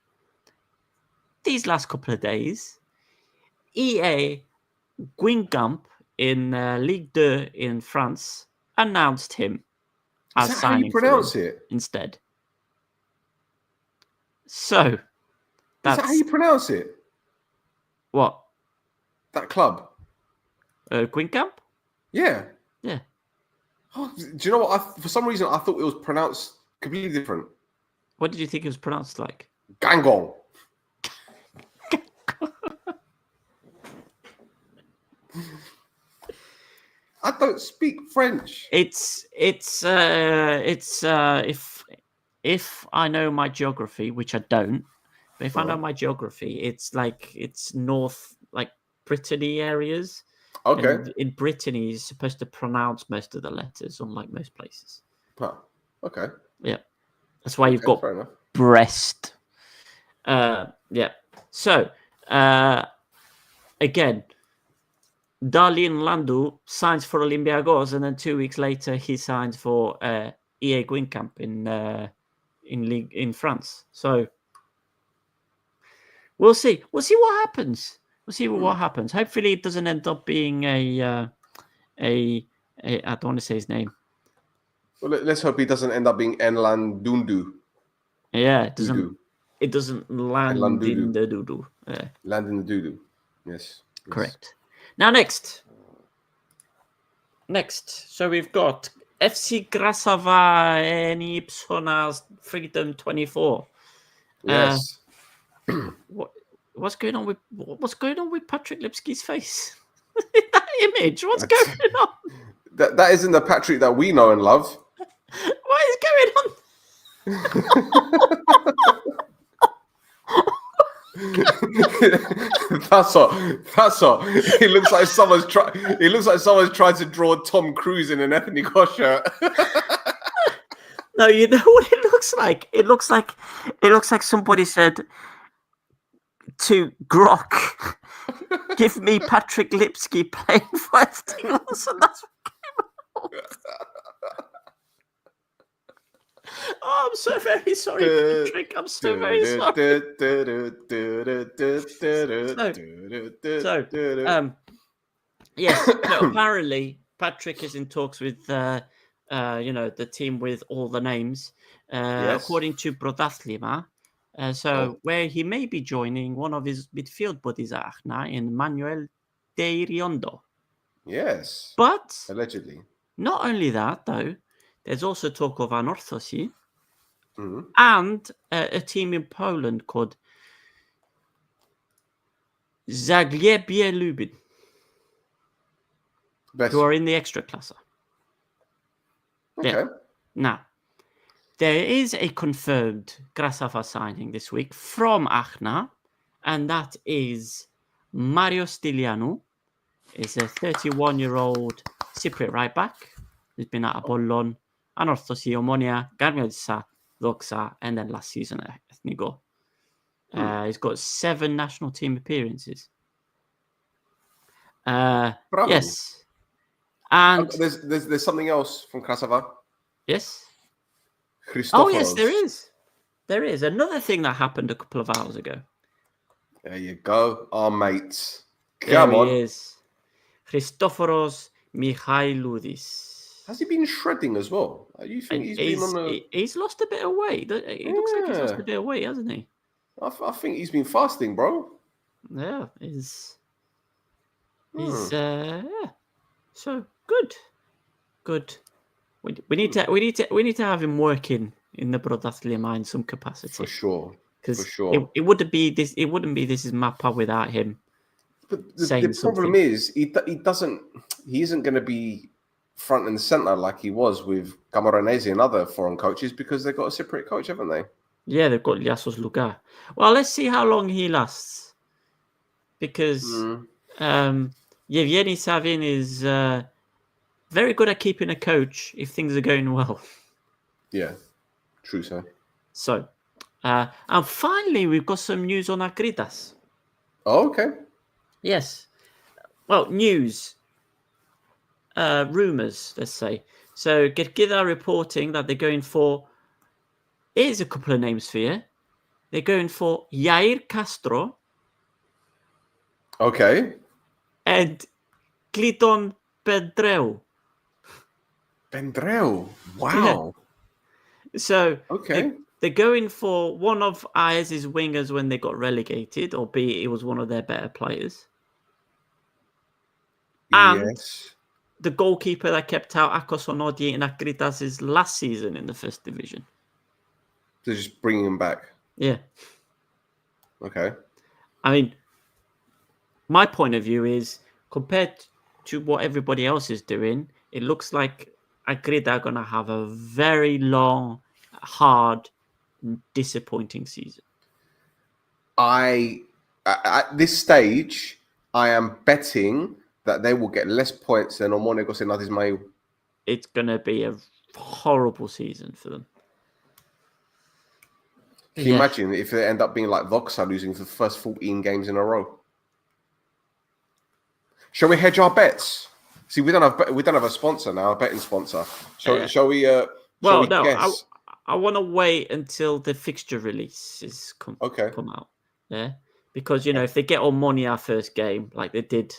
these last couple of days, EA Guingamp in Ligue 2 in France announced him Is as that how you signing pronounce for them it? instead. So Is that's that how you pronounce it? what That club? Guingamp? Yeah. Yeah. Oh, do you know what? For some reason, I thought it was pronounced completely different. What did you think it was pronounced like? Gangong. I don't speak French. It's if I know my geography, which I don't, but if I know my geography, it's north, like Brittany areas. Okay. And in Brittany, you're supposed to pronounce most of the letters, unlike most places. Huh. Okay. Yeah, that's why you've got Fair enough. Brest. Yeah. So again, Darlene Landu signs for Olympiacos, and then 2 weeks later he signs for EA Guingamp in France. So we'll see. We'll see what happens. We'll see what happens. Hopefully, it doesn't end up being a I don't want to say his name. Well, let's hope he doesn't end up being Enlan Dundu. Yeah, it doesn't. Doo-doo. It doesn't land in the doo-doo. Land in the doo-doo. Yes. Correct. Now next. So we've got FC Grasava and Ipsonas Freedom 24. Yes. What's going on with Patrick Lipski's face? That image. What's going on? That isn't the Patrick that we know and love. What is going on? That's all. It looks like someone's tried to draw Tom Cruise in an Anthony Gosh shirt. No, you know what it looks like? It looks like somebody said to Grok, give me Patrick Lipski playing for FC Wilson. That's what came out. Oh, I'm so very sorry, Patrick. I'm so very sorry. Yes. So apparently, Patrick is in talks with the team with all the names, according to Brodathlima. Where he may be joining one of his midfield buddies at Aachen in Manuel de Riondo. Yes. But allegedly. Not only that, though, there's also talk of Anorthosi and a team in Poland called Zagłębie Lubin, who are in the extra class. Okay. Yeah. Now, there is a confirmed Grasava signing this week from Aachen, and that is Mario Stilianu. Is a 31-year-old Cypriot right back who's been at Apollon, Anorthosi, Omonia, Garmiotsa, Doxa, and then last season at Ethnigo. He's got 7 national team appearances. Yes. And there's something else from Grasava. Yes. Christoforos. Oh, yes, there is. Another thing that happened a couple of hours ago. There you go. Our mates. There he is. Christoforos Michailoudis. Has he been shredding as well? You think he's been on a... He's lost a bit of weight. It looks like he's lost a bit of weight, hasn't he? I think he's been fasting, bro. Yeah, So good. We need to have him working in the Brodathlima in some capacity. For sure. because For sure. it wouldn't be this. It wouldn't be this is Mappa without him. But saying the problem something. is he isn't going to be front and center like he was with Camoranesi and other foreign coaches because they've got a Cypriot coach, haven't they? Yeah, they've got Liassos Lugar. Well, let's see how long he lasts, because Yevgeny Savin is very good at keeping a coach if things are going well. Yeah, true, sir. So, and finally, we've got some news on Akritas. Oh, okay. Yes. Well, news. Rumours, let's say. So, Gergida are reporting that they're going for... Here's a couple of names for you. They're going for Jair Castro Okay. and Clinton Pedreu. Vendrell. Wow. So, Okay. they're going for one of Ayers' wingers when they got relegated, albeit it was one of their better players. And Yes. the goalkeeper that kept out Akos Onodi in Akritas' last season in the first division. They're just bringing him back. Yeah. Okay. I mean, my point of view is, compared to what everybody else is doing, it looks like Akrita are going to have a very long, hard, disappointing season. At this stage, I am betting that they will get less points than Omonego Senadis Mayu. It's going to be a horrible season for them. Can you imagine if they end up being like Voxa, losing for the first 14 games in a row? Shall we hedge our bets? See, we don't have a sponsor now, a betting sponsor. Shall we? Guess? I want to wait until the fixture releases come out. Yeah, because if they get on money our first game like they did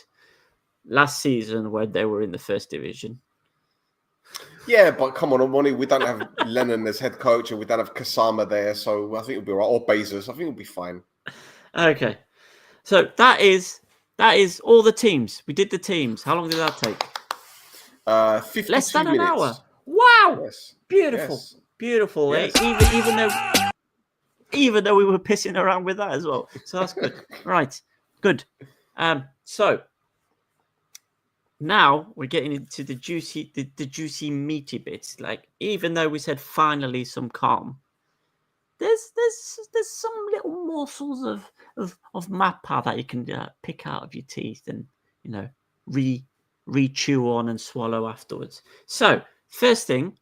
last season when they were in the first division. Yeah, but come on, money. We don't have Lennon as head coach, and we don't have Kasama there, so I think it'll be all right. Or Bezos, I think it'll be fine. Okay, so that is all the teams. We did the teams. How long did that take? 52 Less than minutes. an hour. Wow, Yes. beautiful, Yes. beautiful. Yes. Even though we were pissing around with that as well, so that's good. Right, good. So now we're getting into the juicy meaty bits. Like, even though we said finally some calm, there's some little morsels of Mappa that you can pick out of your teeth and re-chew on and swallow afterwards. So first things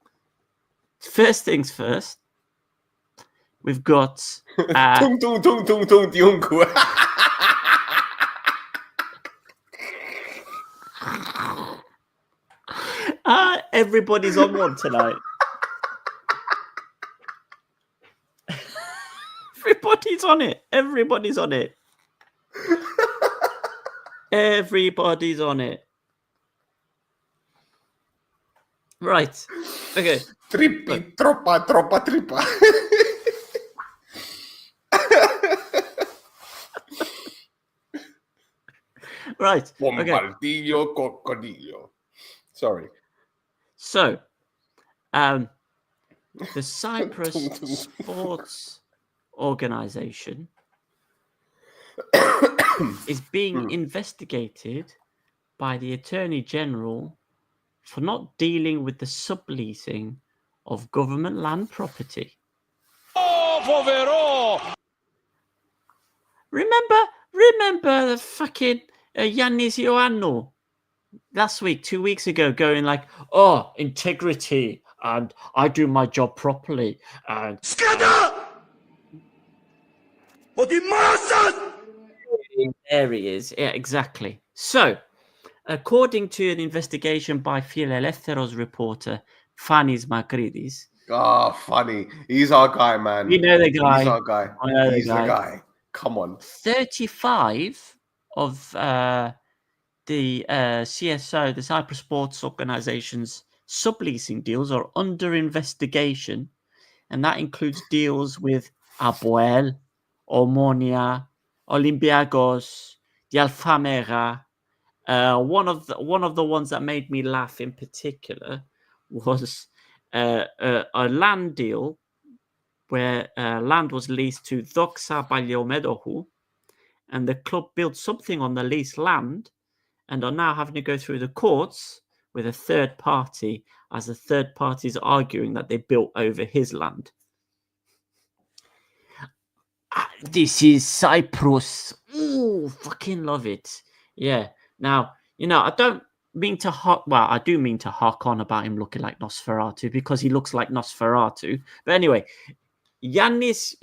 first. We've got Tung tung tung tung tung tiungku. everybody's on one tonight. Everybody's on it. Everybody's on it. Everybody's on it. Right. Okay. Trippi, troppa trippa. Right. Okay. Bombardillo cocodillo. Sorry. So, the Cyprus Sports Organization is being investigated by the Attorney General for not dealing with the subleasing of government land property. Remember the fucking Yannis Ioannou last week, 2 weeks ago, going like, "Oh, integrity, and I do my job properly." And there he is. Yeah, exactly. So, according to an investigation by Philalethteros reporter Fanis Makridis. Ah, funny. He's our guy, man. You know the guy. He's our guy. I know He's the guy. Come on. 35 of the CSO, the Cyprus Sports Organization's subleasing deals are under investigation, and that includes deals with Apoel, Omonia, Olympiacos, the Alfamera. One of the ones that made me laugh in particular was a land deal where land was leased to Doxa Baliomedohu, and the club built something on the leased land and are now having to go through the courts with a third party, as the third party is arguing that they built over his land. This is Cyprus. Ooh, fucking love it. Yeah. Now, I don't mean to I do mean to hark on about him looking like Nosferatu, because he looks like Nosferatu. But anyway, Yannis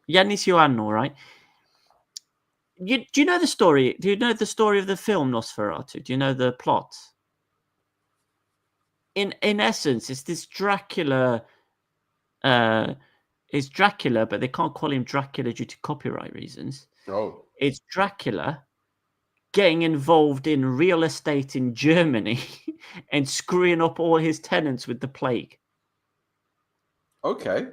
Ioannou, right? Do you know the story? Do you know the story of the film Nosferatu? Do you know the plot? In essence, it's this Dracula. It's Dracula, but they can't call him Dracula due to copyright reasons. Oh. It's Dracula getting involved in real estate in Germany and screwing up all his tenants with the plague. Okay.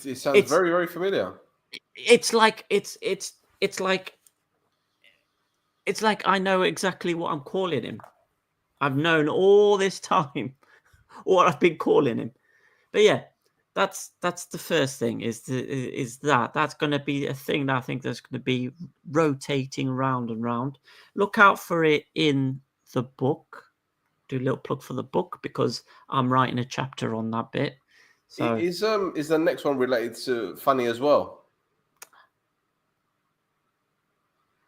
It sounds very, very familiar. It's like I know exactly what I'm calling him. I've known all this time what I've been calling him. But yeah, that's the first thing. Is that's going to be a thing that I think that's going to be rotating round and round. Look out for it in the book. Do a little plug for the book, because I'm writing a chapter on that bit. So is the next one related to Funny as well?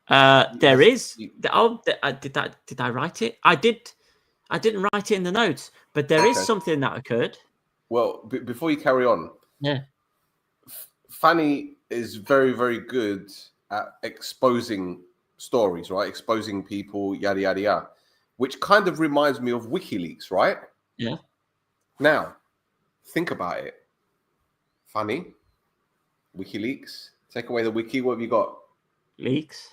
There is. Oh, did I write it? I didn't write it in the notes, but there is something that occurred. Well, before you carry on, yeah, Fanny is very, very good at exposing stories, right? Exposing people, yada yada yada, which kind of reminds me of WikiLeaks, right? Yeah. Now, think about it. Funny, WikiLeaks. Take away the wiki. What have you got? Leaks.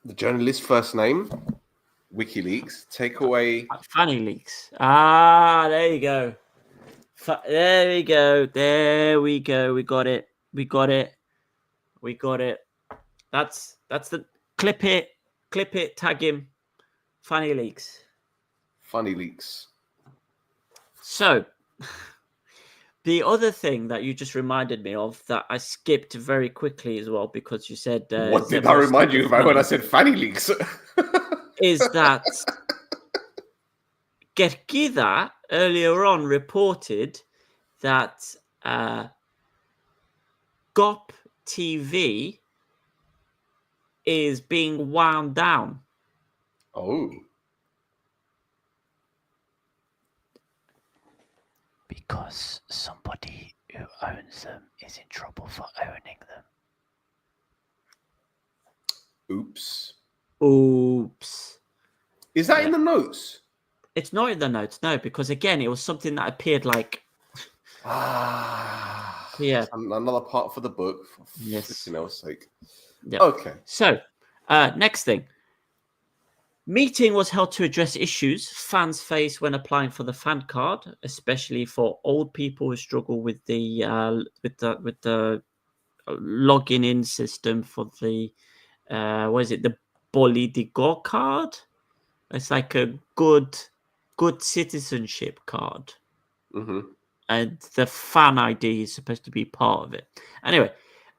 The journalist's first name, WikiLeaks. Take away Funny Leaks. Ah, there you go. There we go. There we go. We got it. We got it. We got it. That's the clip it. Clip it. Tag him. Funny Leaks. Funny Leaks. So, the other thing that you just reminded me of that I skipped very quickly as well, because you said... what did I remind you about when I said Fanny Leaks? is that Gerkida earlier on reported that GOP TV is being wound down. Oh. Because somebody who owns them is in trouble for owning them. Oops. Oops. Is that in the notes? It's not in the notes, no, because again, it was something that appeared like... yeah. Another part for the book. For yes. For sake. Yeah. Okay. So, next thing. Meeting was held to address issues fans face when applying for the fan card, especially for old people who struggle with the logging in system for the the Bolidigo card. It's like a good citizenship card, and the fan ID is supposed to be part of it. Anyway,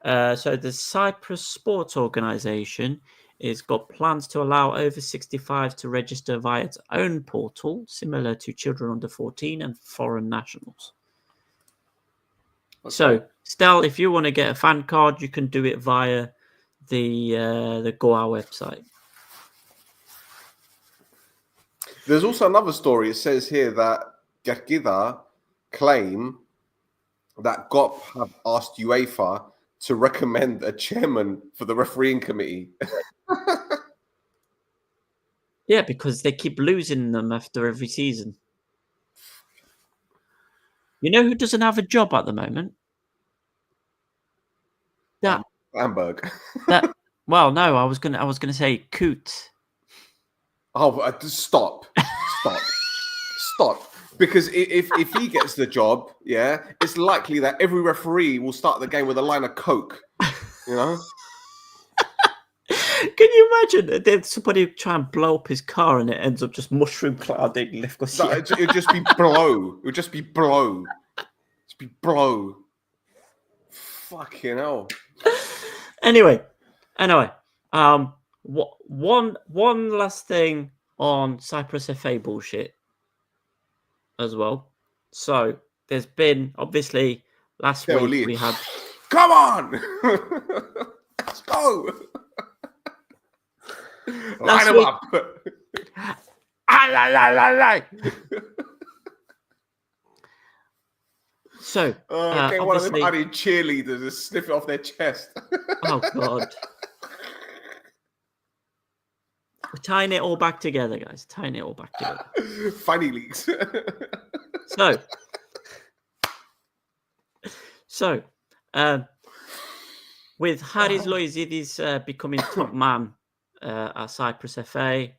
so the Cyprus Sports Organization has got plans to allow over 65 to register via its own portal, similar to children under 14 and foreign nationals. Okay. So, Stel, if you want to get a fan card, you can do it via the Goa website. There's also another story. It says here that Gerkida claim that GOP have asked UEFA to recommend a chairman for the refereeing committee. Yeah, because they keep losing them after every season. You know who doesn't have a job at the moment? That Hamburg. Well, no, I was gonna say Coot. Oh, stop. Because if he gets the job, yeah, it's likely that every referee will start the game with a line of Coke, you know? Can you imagine? Did somebody try and blow up his car and it ends up just mushroom clouding No, Lefkosia? it'd just be blow. It would just be blow. Just be blow. Fucking hell. Anyway, one last thing on Cyprus FA bullshit as well. So there's been obviously last Tell week Lee, we had come on, let's go. Line him week- up. so Get one of them obviously, bloody cheerleaders to sniff it off their chest. oh god, we're tying it all back together, guys. Tying it all back together. Funny leaks. So, with Haris Loizidis becoming top man at Cyprus FA,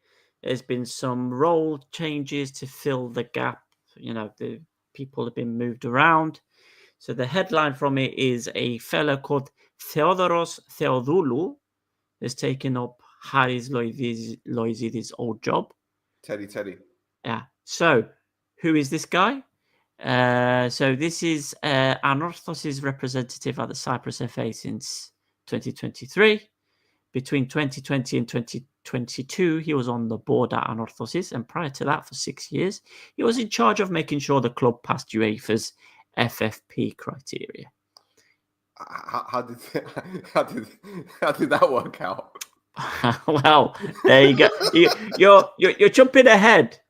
there's been some role changes to fill the gap. You know, the people have been moved around. So the headline from it is a fellow called Theodoros Theodoulou has taken up Haris Loizidis' old job. Teddy. Yeah. So, who is this guy? So this is Anorthos's representative at the Cyprus FA since 2023. Between 2020 and 2022, he was on the board at Anorthosis, and prior to that, for 6 years, he was in charge of making sure the club passed UEFA's FFP criteria. How did that work out? Well, there you go. You're jumping ahead.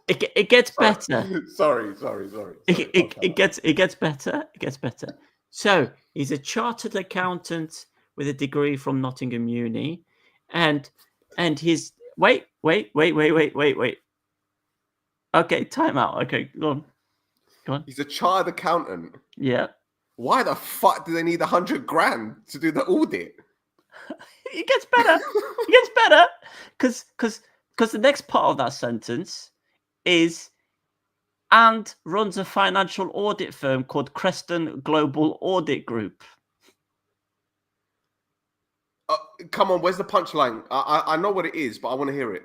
It gets better. Sorry. It gets better. It gets better. So he's a chartered accountant with a degree from Nottingham Uni, and his wait. Okay, time out. Okay, go on. He's a chartered accountant. Yeah. Why the fuck do they need 100 grand to do the audit? It gets better. It gets better because the next part of that sentence is and runs a financial audit firm called Creston Global Audit Group. Come on, where's the punchline? I know what it is, but I want to hear it.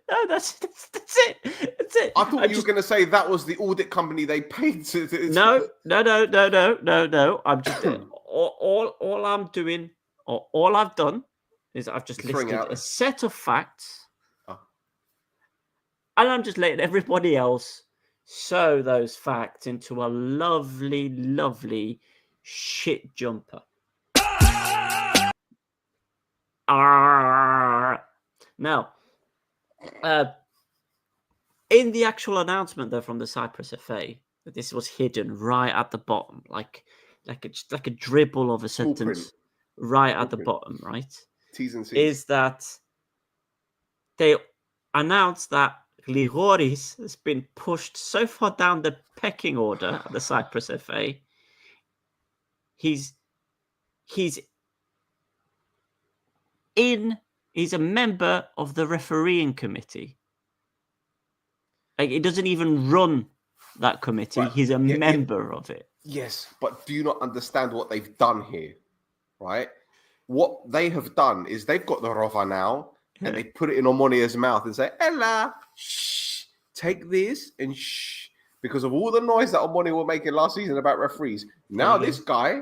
No, that's it. That's it. I thought you were going to say that was the audit company they paid to. No. I'm just all I'm doing, or all I've done, is I've just listed a set of facts, and I'm just letting everybody else sew those facts into a lovely, lovely shit jumper. Now, in the actual announcement, though, from the Cyprus FA, that this was hidden right at the bottom, like a dribble of a sentence, right at the bottom, right? T's and C's. Is that they announced that Grigoris has been pushed so far down the pecking order at the Cyprus FA. He's a member of the refereeing committee. Like, he doesn't even run that committee. Right. He's a member of it. Yes, but do you not understand what they've done here? Right? What they have done is they've got the Rova now, and they put it in Omonia's mouth and say, Ella, shh, take this and shh. Because of all the noise that Omonia were making last season about referees. Now this guy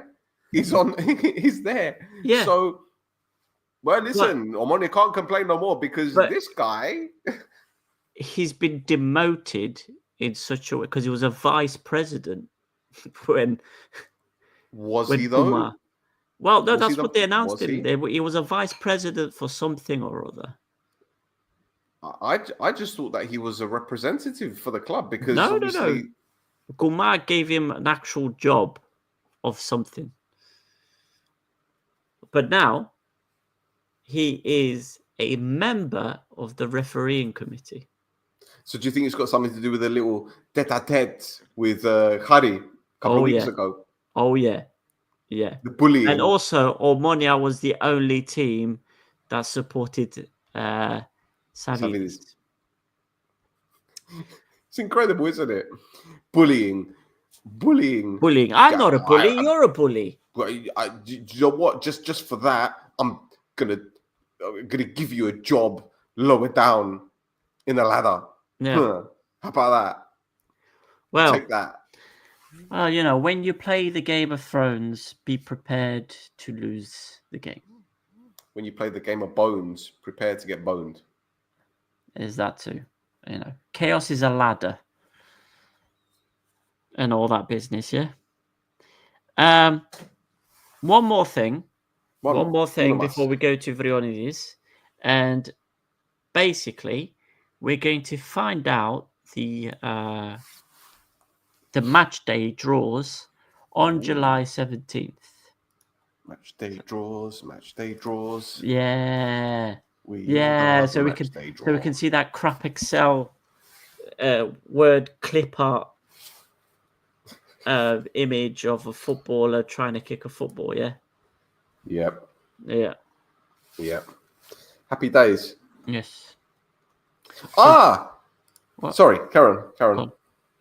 is he's there. Yeah. So, well, listen, Omonia can't complain no more because this guy... He's been demoted in such a way because he was a vice president when... Was he, though? Puma... Well, no, that's what they announced him. He was a vice president for something or other. I just thought that he was a representative for the club because no. Gumar gave him an actual job of something. But now he is a member of the refereeing committee. So do you think it's got something to do with a little tete-a-tete with Hari a couple of weeks ago? Oh, yeah. Yeah. The bullying. And also, Omonia was the only team that supported Savidis. It's incredible, isn't it? Bullying. I'm not a bully. You're a bully. Do you know what? Just for that, I'm gonna going to give you a job lower down in the ladder. Yeah. Huh. How about that? Well, Take that. well, you know, when you play the Game of Thrones, be prepared to lose the game. When you play the game of bones, prepare to get boned. Is that too? You know, chaos is a ladder, and all that business. Yeah. One more thing. One more thing before we go to Vrionides, and basically, we're going to find out the match day draws on July 17th. Match day draws, match day draws. Yeah. We Yeah, so we can see that crap Excel word clip art image of a footballer trying to kick a football. Yeah. Yep. Yeah. Yep. Happy days. Yes. What? Sorry, Karen. Oh,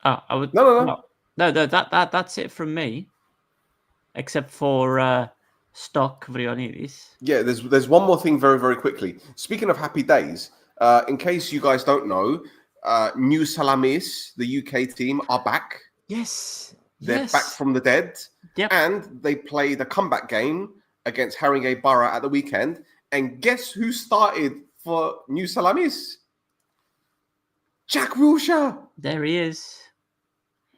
I would. No. No. That's it from me. Except for stock Vrionides. Yeah, there's one more thing very, very quickly. Speaking of happy days, in case you guys don't know, New Salamis, the UK team, are back. Yes. They're back from the dead. Yep. And they play the comeback game against Haringey Borough at the weekend. And guess who started for New Salamis? Jack Wilshere. There he is.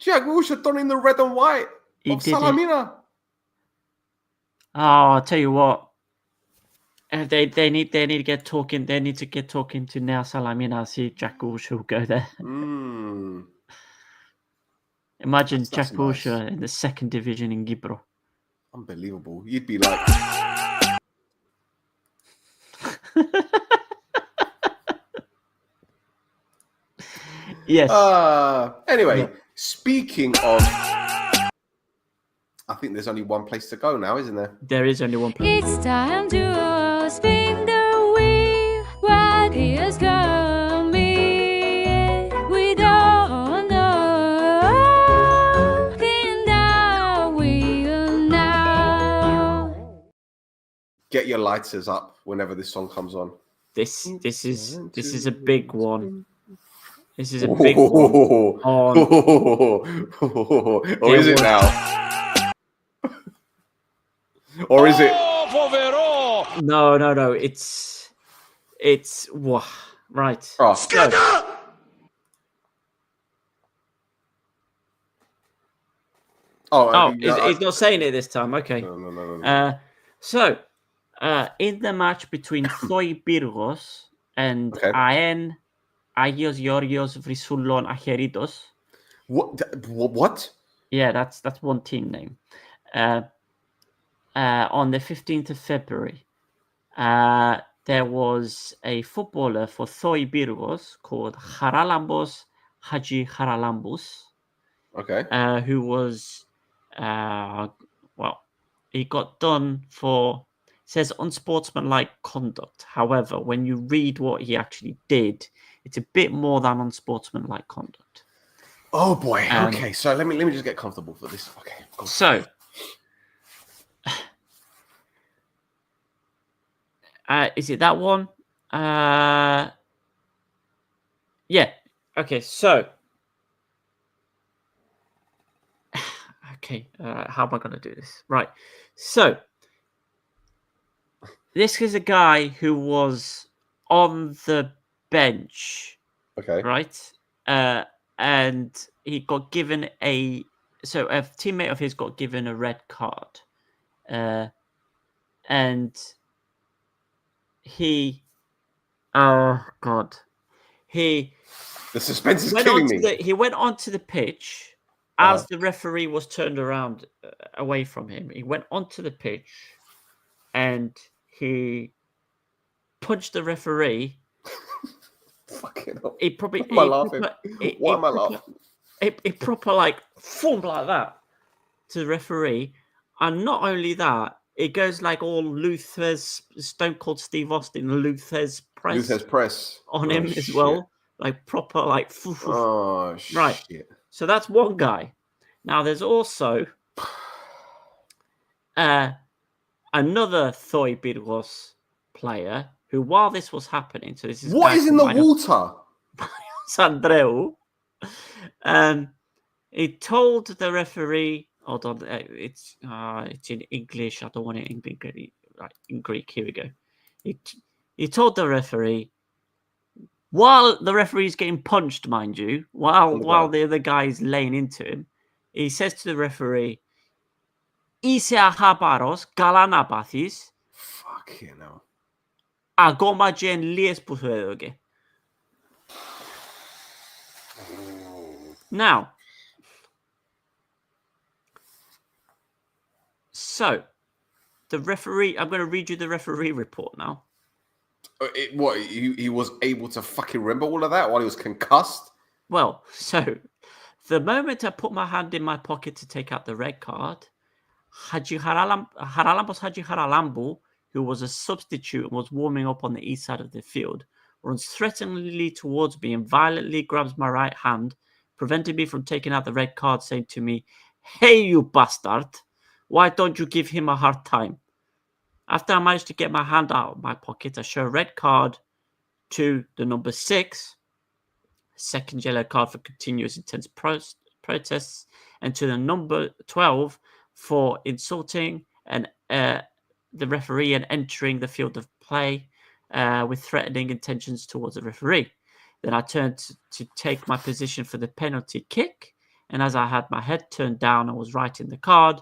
Jack Wilshere donning the red and white of did it. Salamina. Oh, I'll tell you what. They need to get talking. They need to get talking to Nea Salamina. See if Jack Wilshere will go there. Imagine Jack Wilshere in the second division in Gibro. Unbelievable. You'd be like. Yes. Anyway, speaking of. I think there's only one place to go now, isn't there? There is only one place. It's time to spin the wheel. What is coming? We don't know. Spin the wheel now. Get your lighters up whenever this song comes on. This is a big one. This is a big one. Or is it now? Or is it? No. It's right. Oh. So, he's not saying it this time. Okay. No. So, in the match between Thoi Birgos and Aen Agios Georgios Vrisullon Acheritos. What? Yeah, that's one team name. On the 15th of February, there was a footballer for Thoi Birgos called Haralambos Haji Haralambos. Okay. Who was, he got done for, it says unsportsmanlike conduct. However, when you read what he actually did, it's a bit more than unsportsmanlike conduct. Oh boy. Okay, so let me just get comfortable for this. Okay. Cool. So, is it that one? Yeah. Okay. So, okay. How am I going to do this? Right. So, this is a guy who was on the bench. Okay. Right. And he got given a teammate of his got given a red card. And he, oh God, the suspense is killing me. He went onto the pitch as the referee was turned around away from him. He went onto the pitch and he punched the referee. Fucking hell. He probably. Why am I laughing? Why am I laughing? He proper like thump like that to the referee, and not only that, it goes like all Luther's Stone Cold Steve Austin Luther's press on him as well, like proper like. Oh right. Shit. So that's one guy. Now there's also another Thoi Birgos player who, while this was happening, so this is What is in the water? Sandreu, he told the referee. Hold on, it's in English. I don't want it in Greek. Right, in Greek. Here we go. He told the referee, while the referee's getting punched, mind you, while the other guy is laying into him, he says to the referee, "Ise ahabaros galanabathis Fucking hell. agomajen lies pusuedoge." Now, so the referee, I'm going to read you the referee report now. What, he was able to fucking remember all of that while he was concussed? Well, so the moment I put my hand in my pocket to take out the red card, Haralambos Haji Haralambo, who was a substitute and was warming up on the east side of the field, runs threateningly towards me and violently grabs my right hand, preventing me from taking out the red card, saying to me, "Hey, you bastard, why don't you give him a hard time?" After I managed to get my hand out of my pocket, I show a red card to the number 6, second yellow card for continuous intense protests, and to the number 12 for insulting and the referee and entering the field of play with threatening intentions towards the referee. Then I turned to take my position for the penalty kick, and as I had my head turned down, I was writing the card.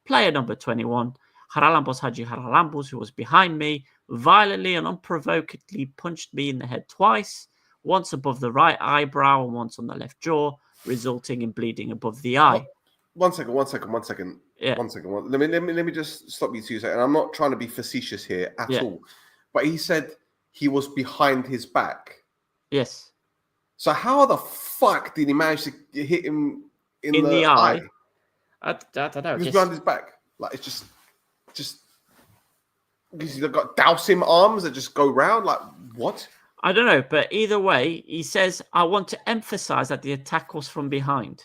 Player number 21, Haralambos Haji Haralambos, who was behind me, violently and unprovokedly punched me in the head twice, once above the right eyebrow and once on the left jaw, resulting in bleeding above the eye. One second. Yeah. One second. Let me just stop you 2 seconds. I'm not trying to be facetious here at all. But he said he was behind his back. Yes. So how the fuck did he manage to hit him in the eye? I don't know. He was behind his back. Like, it's just because you've got dousing arms that just go round. Like, what? I don't know, but either way, he says, "I want to emphasize that the attack was from behind.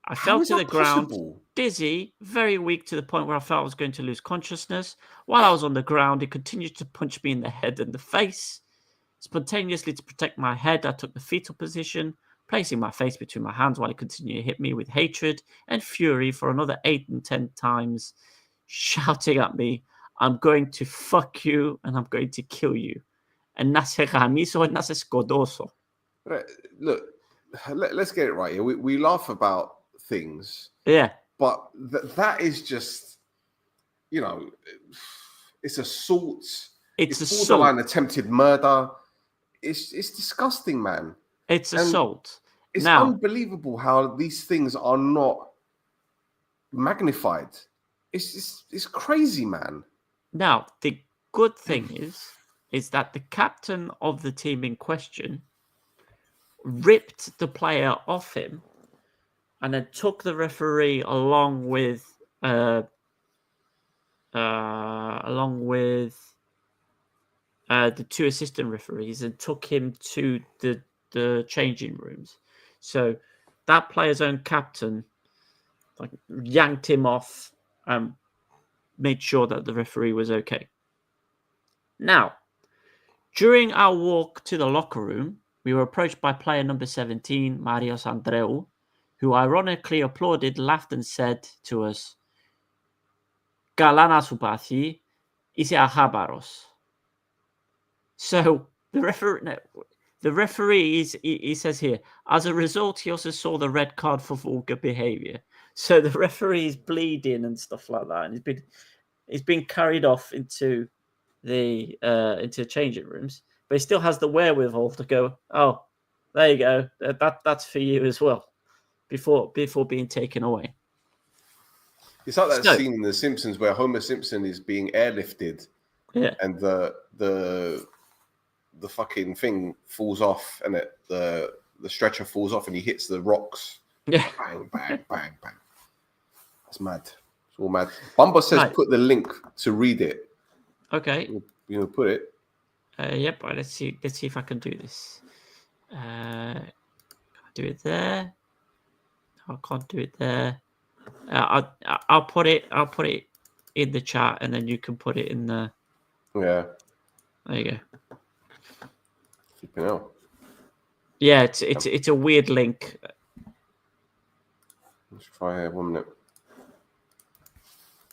I fell to the ground, dizzy, very weak to the point where I felt I was going to lose consciousness. While I was on the ground, he continued to punch me in the head and the face. Spontaneously, to protect my head, I took the fetal position, placing my face between my hands while he continued to hit me with hatred and fury for another 8 and 10 times, shouting at me, 'I'm going to fuck you and I'm going to kill you.' And nace ramiso and nace scodoso." Look, let's get it right here. We laugh about things. Yeah. But that is just, it's assault. It's borderline assault. Attempted murder. It's disgusting, man. It's assault. It's now, unbelievable how these things are not magnified. It's crazy, man. Now, the good thing is that the captain of the team in question ripped the player off him and then took the referee along with the 2 assistant referees and took him to the changing rooms. So that player's own captain yanked him off and made sure that the referee was okay. Now, during our walk to the locker room, we were approached by player number 17, Mario Sandreu, who ironically applauded, laughed, and said to us, "Galana supathi, ise ahabaros." So the referee he says here, as a result, he also saw the red card for vulgar behavior. So the referee is bleeding and stuff like that, and he's been carried off into the changing rooms, but he still has the wherewithal to go, "Oh, there you go, that's for you as well," before being taken away. It's like that scene in The Simpsons where Homer Simpson is being airlifted, and the fucking thing falls off, and the stretcher falls off, and he hits the rocks. Yeah, bang, bang, bang, bang. That's mad. It's all mad. Bumba says put the link to read it. Okay. Put it. Yep. Right, let's see if I can do this. Do it there. I can't do it there. I'll put it in the chat, and then you can put it in the. Yeah. There you go. Flipping hell. Yeah, it's a weird link. Let's try here 1 minute.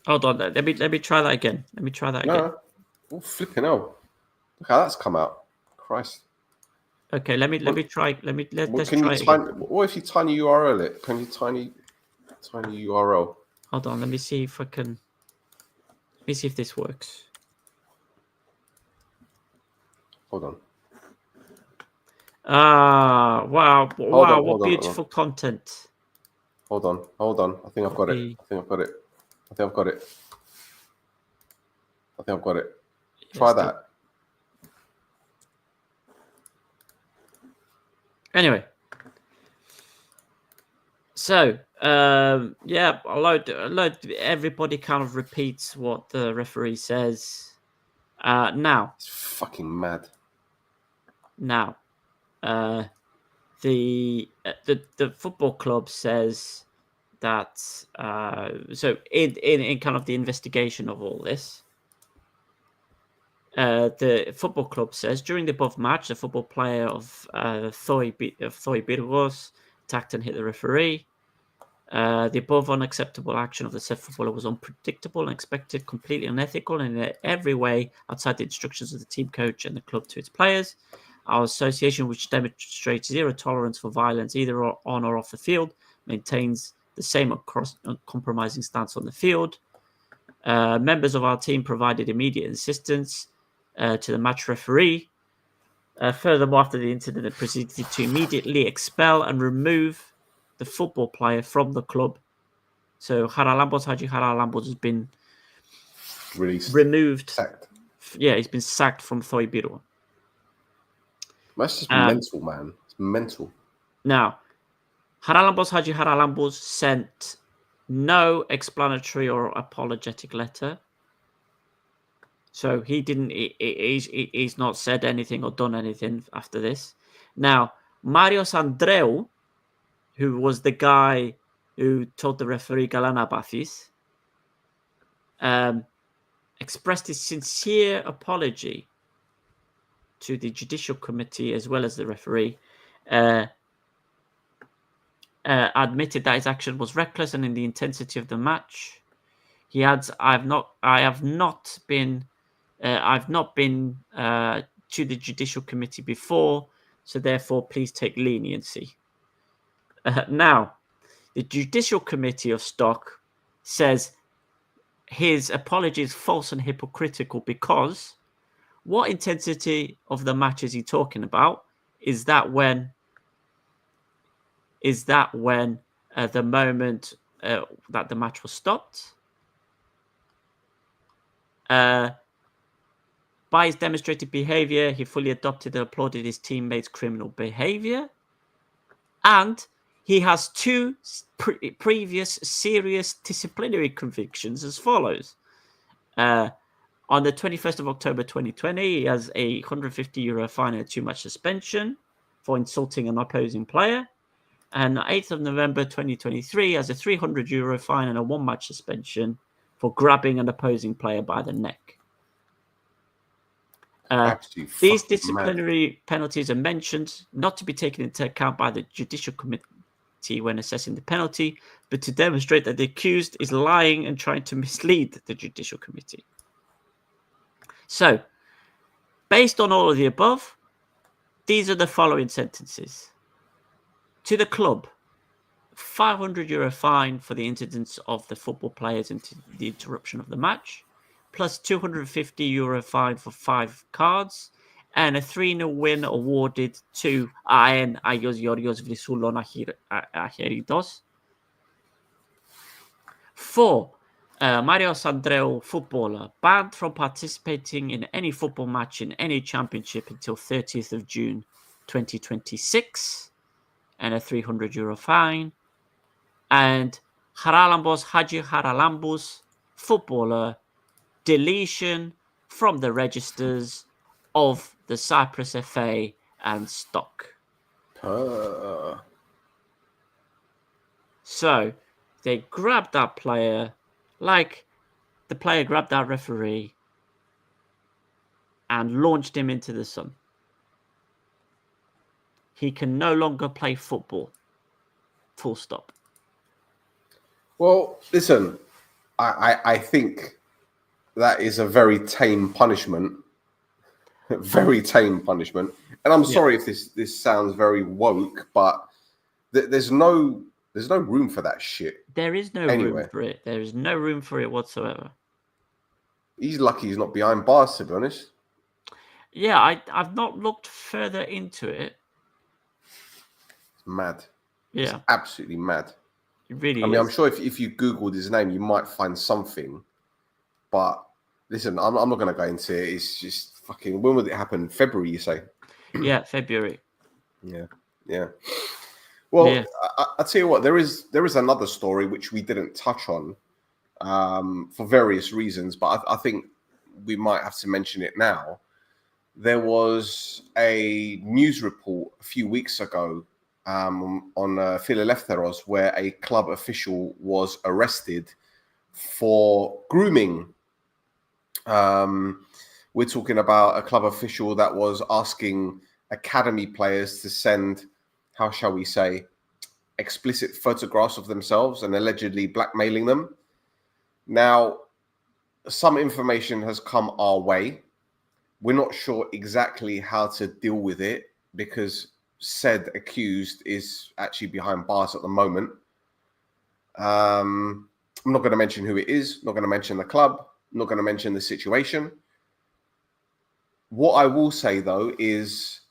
Hold on, let me try that again. Let me try that again. No. Oh, flipping hell. Look how that's come out. Christ. Okay, let's try. Let's Can try you it again. what if you tiny URL it? Can you tiny URL? Hold on, let me see if I can. Let me see if this works. Hold on. Ah, wow, Hold on, what hold on. beautiful content. Hold on. I think I've got it. Try Yes, that. Anyway, so yeah, a load. Everybody kind of repeats what the referee says. Now, It's fucking mad. the football club says that so in kind of the investigation of all this, the football club says during the above match, the football player of Thoi Birgos attacked and hit the referee. The above unacceptable action of the said footballer was unpredictable, unexpected, completely unethical, and in every way outside the instructions of the team coach and the club to its players. Our association, which demonstrates zero tolerance for violence either on or off the field, maintains the same uncompromising stance on the field. Members of our team provided immediate assistance to the match referee. Furthermore, after the incident, it proceeded to immediately expel and remove the football player from the club. So Haji Haralambos has been Released. removed. Sacked. Yeah, he's been sacked from Thoi Biro. That's just mental, man. It's mental. Now, Haji Haralambos sent no explanatory or apologetic letter. So he didn't. He's not said anything or done anything after this. Now, Marios Andreu, who was the guy who told the referee Galana Bathis, expressed his sincere apology to the judicial committee as well as the referee. Admitted that his action was reckless and in the intensity of the match. He adds, "I've not been to the judicial committee before, so therefore please take leniency." Now, the judicial committee of Stock says his apology is false and hypocritical because what intensity of the match is he talking about? Is that when the moment that the match was stopped? By his demonstrated behavior, he fully adopted and applauded his teammates' criminal behavior. And he has two previous serious disciplinary convictions as follows. On the 21st of October 2020, he has a €150 fine and a 2-match suspension for insulting an opposing player. And 8th of November 2023, he has a €300 fine and a 1-match suspension for grabbing an opposing player by the neck. These disciplinary penalties are mentioned not to be taken into account by the judicial committee when assessing the penalty, but to demonstrate that the accused is lying and trying to mislead the judicial committee. So, based on all of the above, these are the following sentences. To the club, €500 fine for the incidents of the football players and the interruption of the match, plus €250 fine for 5 cards, and a 3-0 win awarded to AN Ayos Yorios Vrisulon Aheridos. For Marios Andreu, footballer, banned from participating in any football match in any championship until 30th of June 2026, and a €300 fine. And Haji Haralambos, footballer, deletion from the registers of the Cyprus FA and Stock. So they grabbed that player like the player grabbed that referee. and launched him into the sun. He can no longer play football. Full stop. Well, listen, I think that is a very tame punishment. Very tame punishment. And I'm sorry if this sounds very woke, but there's no room for that shit. There is no room for it. There is no room for it whatsoever. He's lucky he's not behind bars, to be honest. Yeah, I've not looked further into it. It's mad. Yeah. It's absolutely mad. It really is. I mean, I'm sure if you Googled his name, you might find something. But listen, I'm not going to go into it. It's just fucking... When would it happen? February, you say? Yeah, February. Yeah. Well, Yeah. I'll tell you what. There is another story which we didn't touch on for various reasons, but I think we might have to mention it now. There was a news report a few weeks ago on Philadelphia where a club official was arrested for grooming. We're talking about a club official that was asking academy players to send, how shall we say, explicit photographs of themselves and allegedly blackmailing them. Now, some information has come our way. We're not sure exactly how to deal with it because said accused is actually behind bars at the moment. I'm not going to mention who it is, not going to mention the club, not going to mention the situation. What I will say, though, is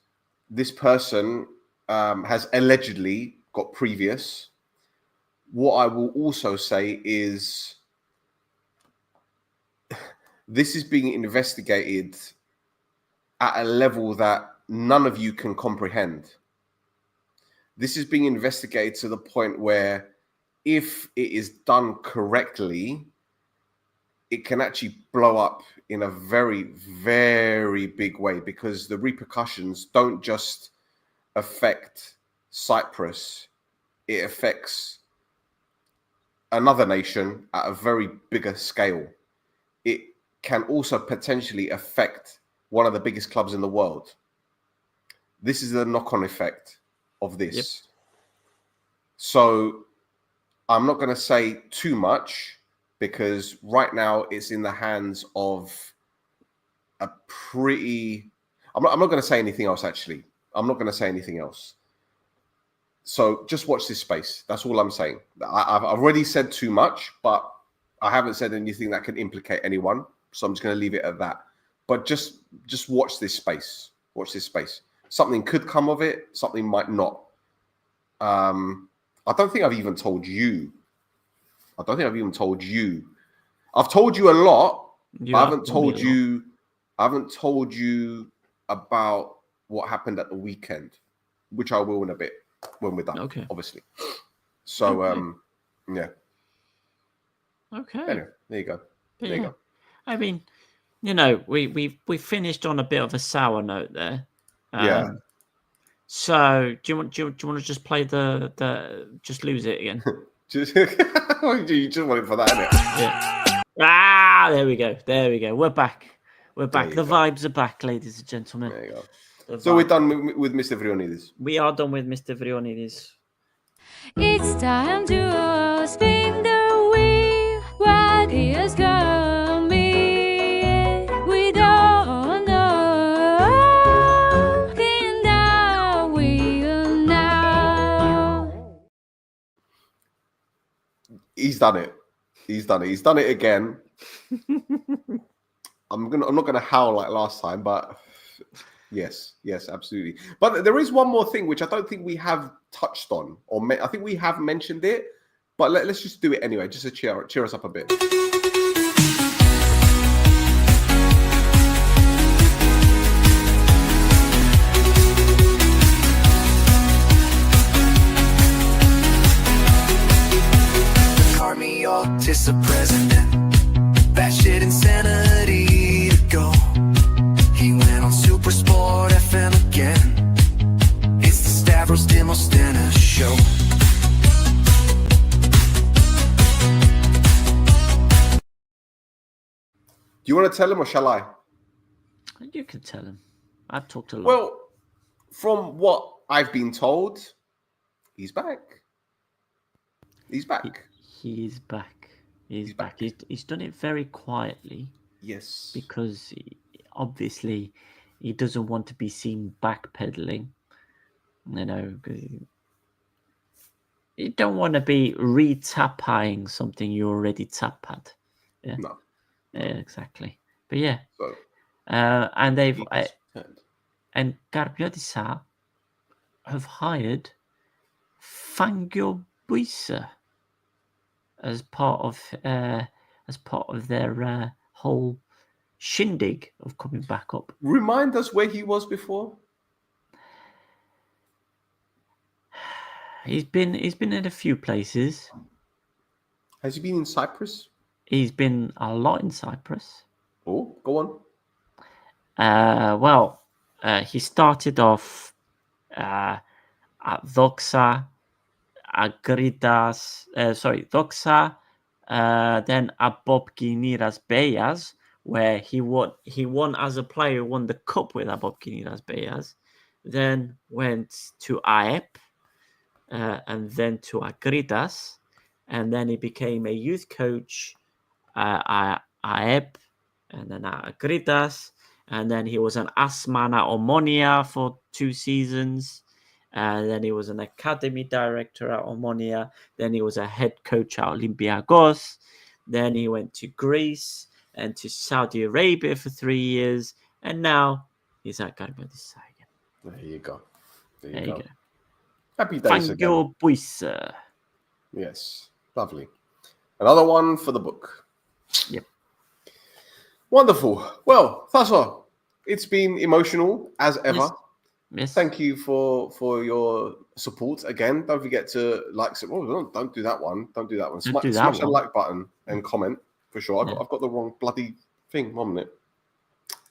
this person has allegedly got previous. What I will also say is this is being investigated at a level that none of you can comprehend. This is being investigated to the point where if it is done correctly, it can actually blow up in a very, very big way because the repercussions don't just affect Cyprus, it affects another nation at a very bigger scale. It can also potentially affect one of the biggest clubs in the world. This is the knock-on effect of this. Yep. So I'm not going to say too much because right now it's in the hands of a pretty... I'm not going to say anything else, actually. I'm not going to say anything else. So just watch this space. That's all I'm saying. I've already said too much, but I haven't said anything that could implicate anyone. So I'm just going to leave it at that. But just watch this space. Watch this space. Something could come of it. Something might not. I don't think I've even told you. I've told you a lot. But I haven't told you. I haven't told you about what happened at the weekend, which I will in a bit when we're done. Okay. Obviously. So yeah. Okay. Anyway, there you go. There you go. I mean, you know, we finished on a bit of a sour note there. Yeah. So do you want to just play the just lose it again? You just want it for that, innit? Yeah. There we go. We're back. The vibes are back, ladies and gentlemen. There you go. So we're done with Mr. Vrionides. We are done with Mr. Vrionides. It's time to spin the wheel. What is coming? We don't know. Spin the wheel now. He's done it. He's done it again. I'm not gonna howl like last time, but yes, absolutely. But there is one more thing which I don't think we have touched on, I think we have mentioned it, but let's just do it anyway, just to cheer us up a bit. Army Otis, a president, batshit insanity to go. He went on Super Sport FM again. It's the Stavros Demosthenes show. Do you want to tell him or shall I? You can tell him. I've talked a lot. Well, from what I've been told, he's back. He's back. He is back. He's back. back. He's done it very quietly Yes. because obviously he doesn't want to be seen backpedaling. You know, 'cause you don't want to be re-tapping something you already tapped. Yeah. No. Yeah, exactly. But yeah, So and they've he's turned. and Garbiodisa have hired Fangio Buisa as part of their whole shindig of coming back up. Remind us where he was before. He's been in a few places. Has he been in Cyprus? He's been a lot in Cyprus. Oh, go on. He started off at Doxa, Doxa, then at Abopkiniras Beyaz, where he won as a player, won the cup with Abopkiniras Beyaz, then went to AEP, and then to Agridas, and then he became a youth coach at AEP, and then at Agridas, and then he was an Asman at Omonia for 2 seasons, and then he was an academy director at Omonia, then he was a head coach at Olympiacos, then he went to Greece and to Saudi Arabia for 3 years, and now he's at Garbiodisa again. There you go. There you go. Happy days again. Fangio Buisa. Yes, lovely. Another one for the book. Yep. Wonderful. Well, Tasso, it's been emotional as ever. Yes. Thank you for your support again. Don't forget to like. Oh, don't do that one. Don't do that one. Don't do that Smash the one. like button and comment for sure. Yeah. I've got the wrong bloody thing. 1 minute.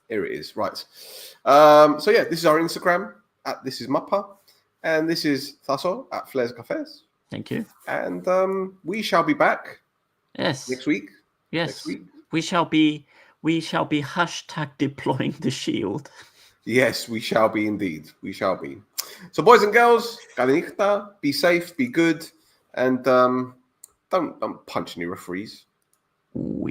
Here it is. Right. So yeah, this is our Instagram at This Is Mappa, and this is Tasso at Flares Cafes. Thank you. And we shall be back Yes. next week. Yes. Next week. We shall be hashtag deploying the shield. Yes, we shall be indeed. We shall be. So, boys and girls, Galenichta, be safe, be good, and don't punch any referees. We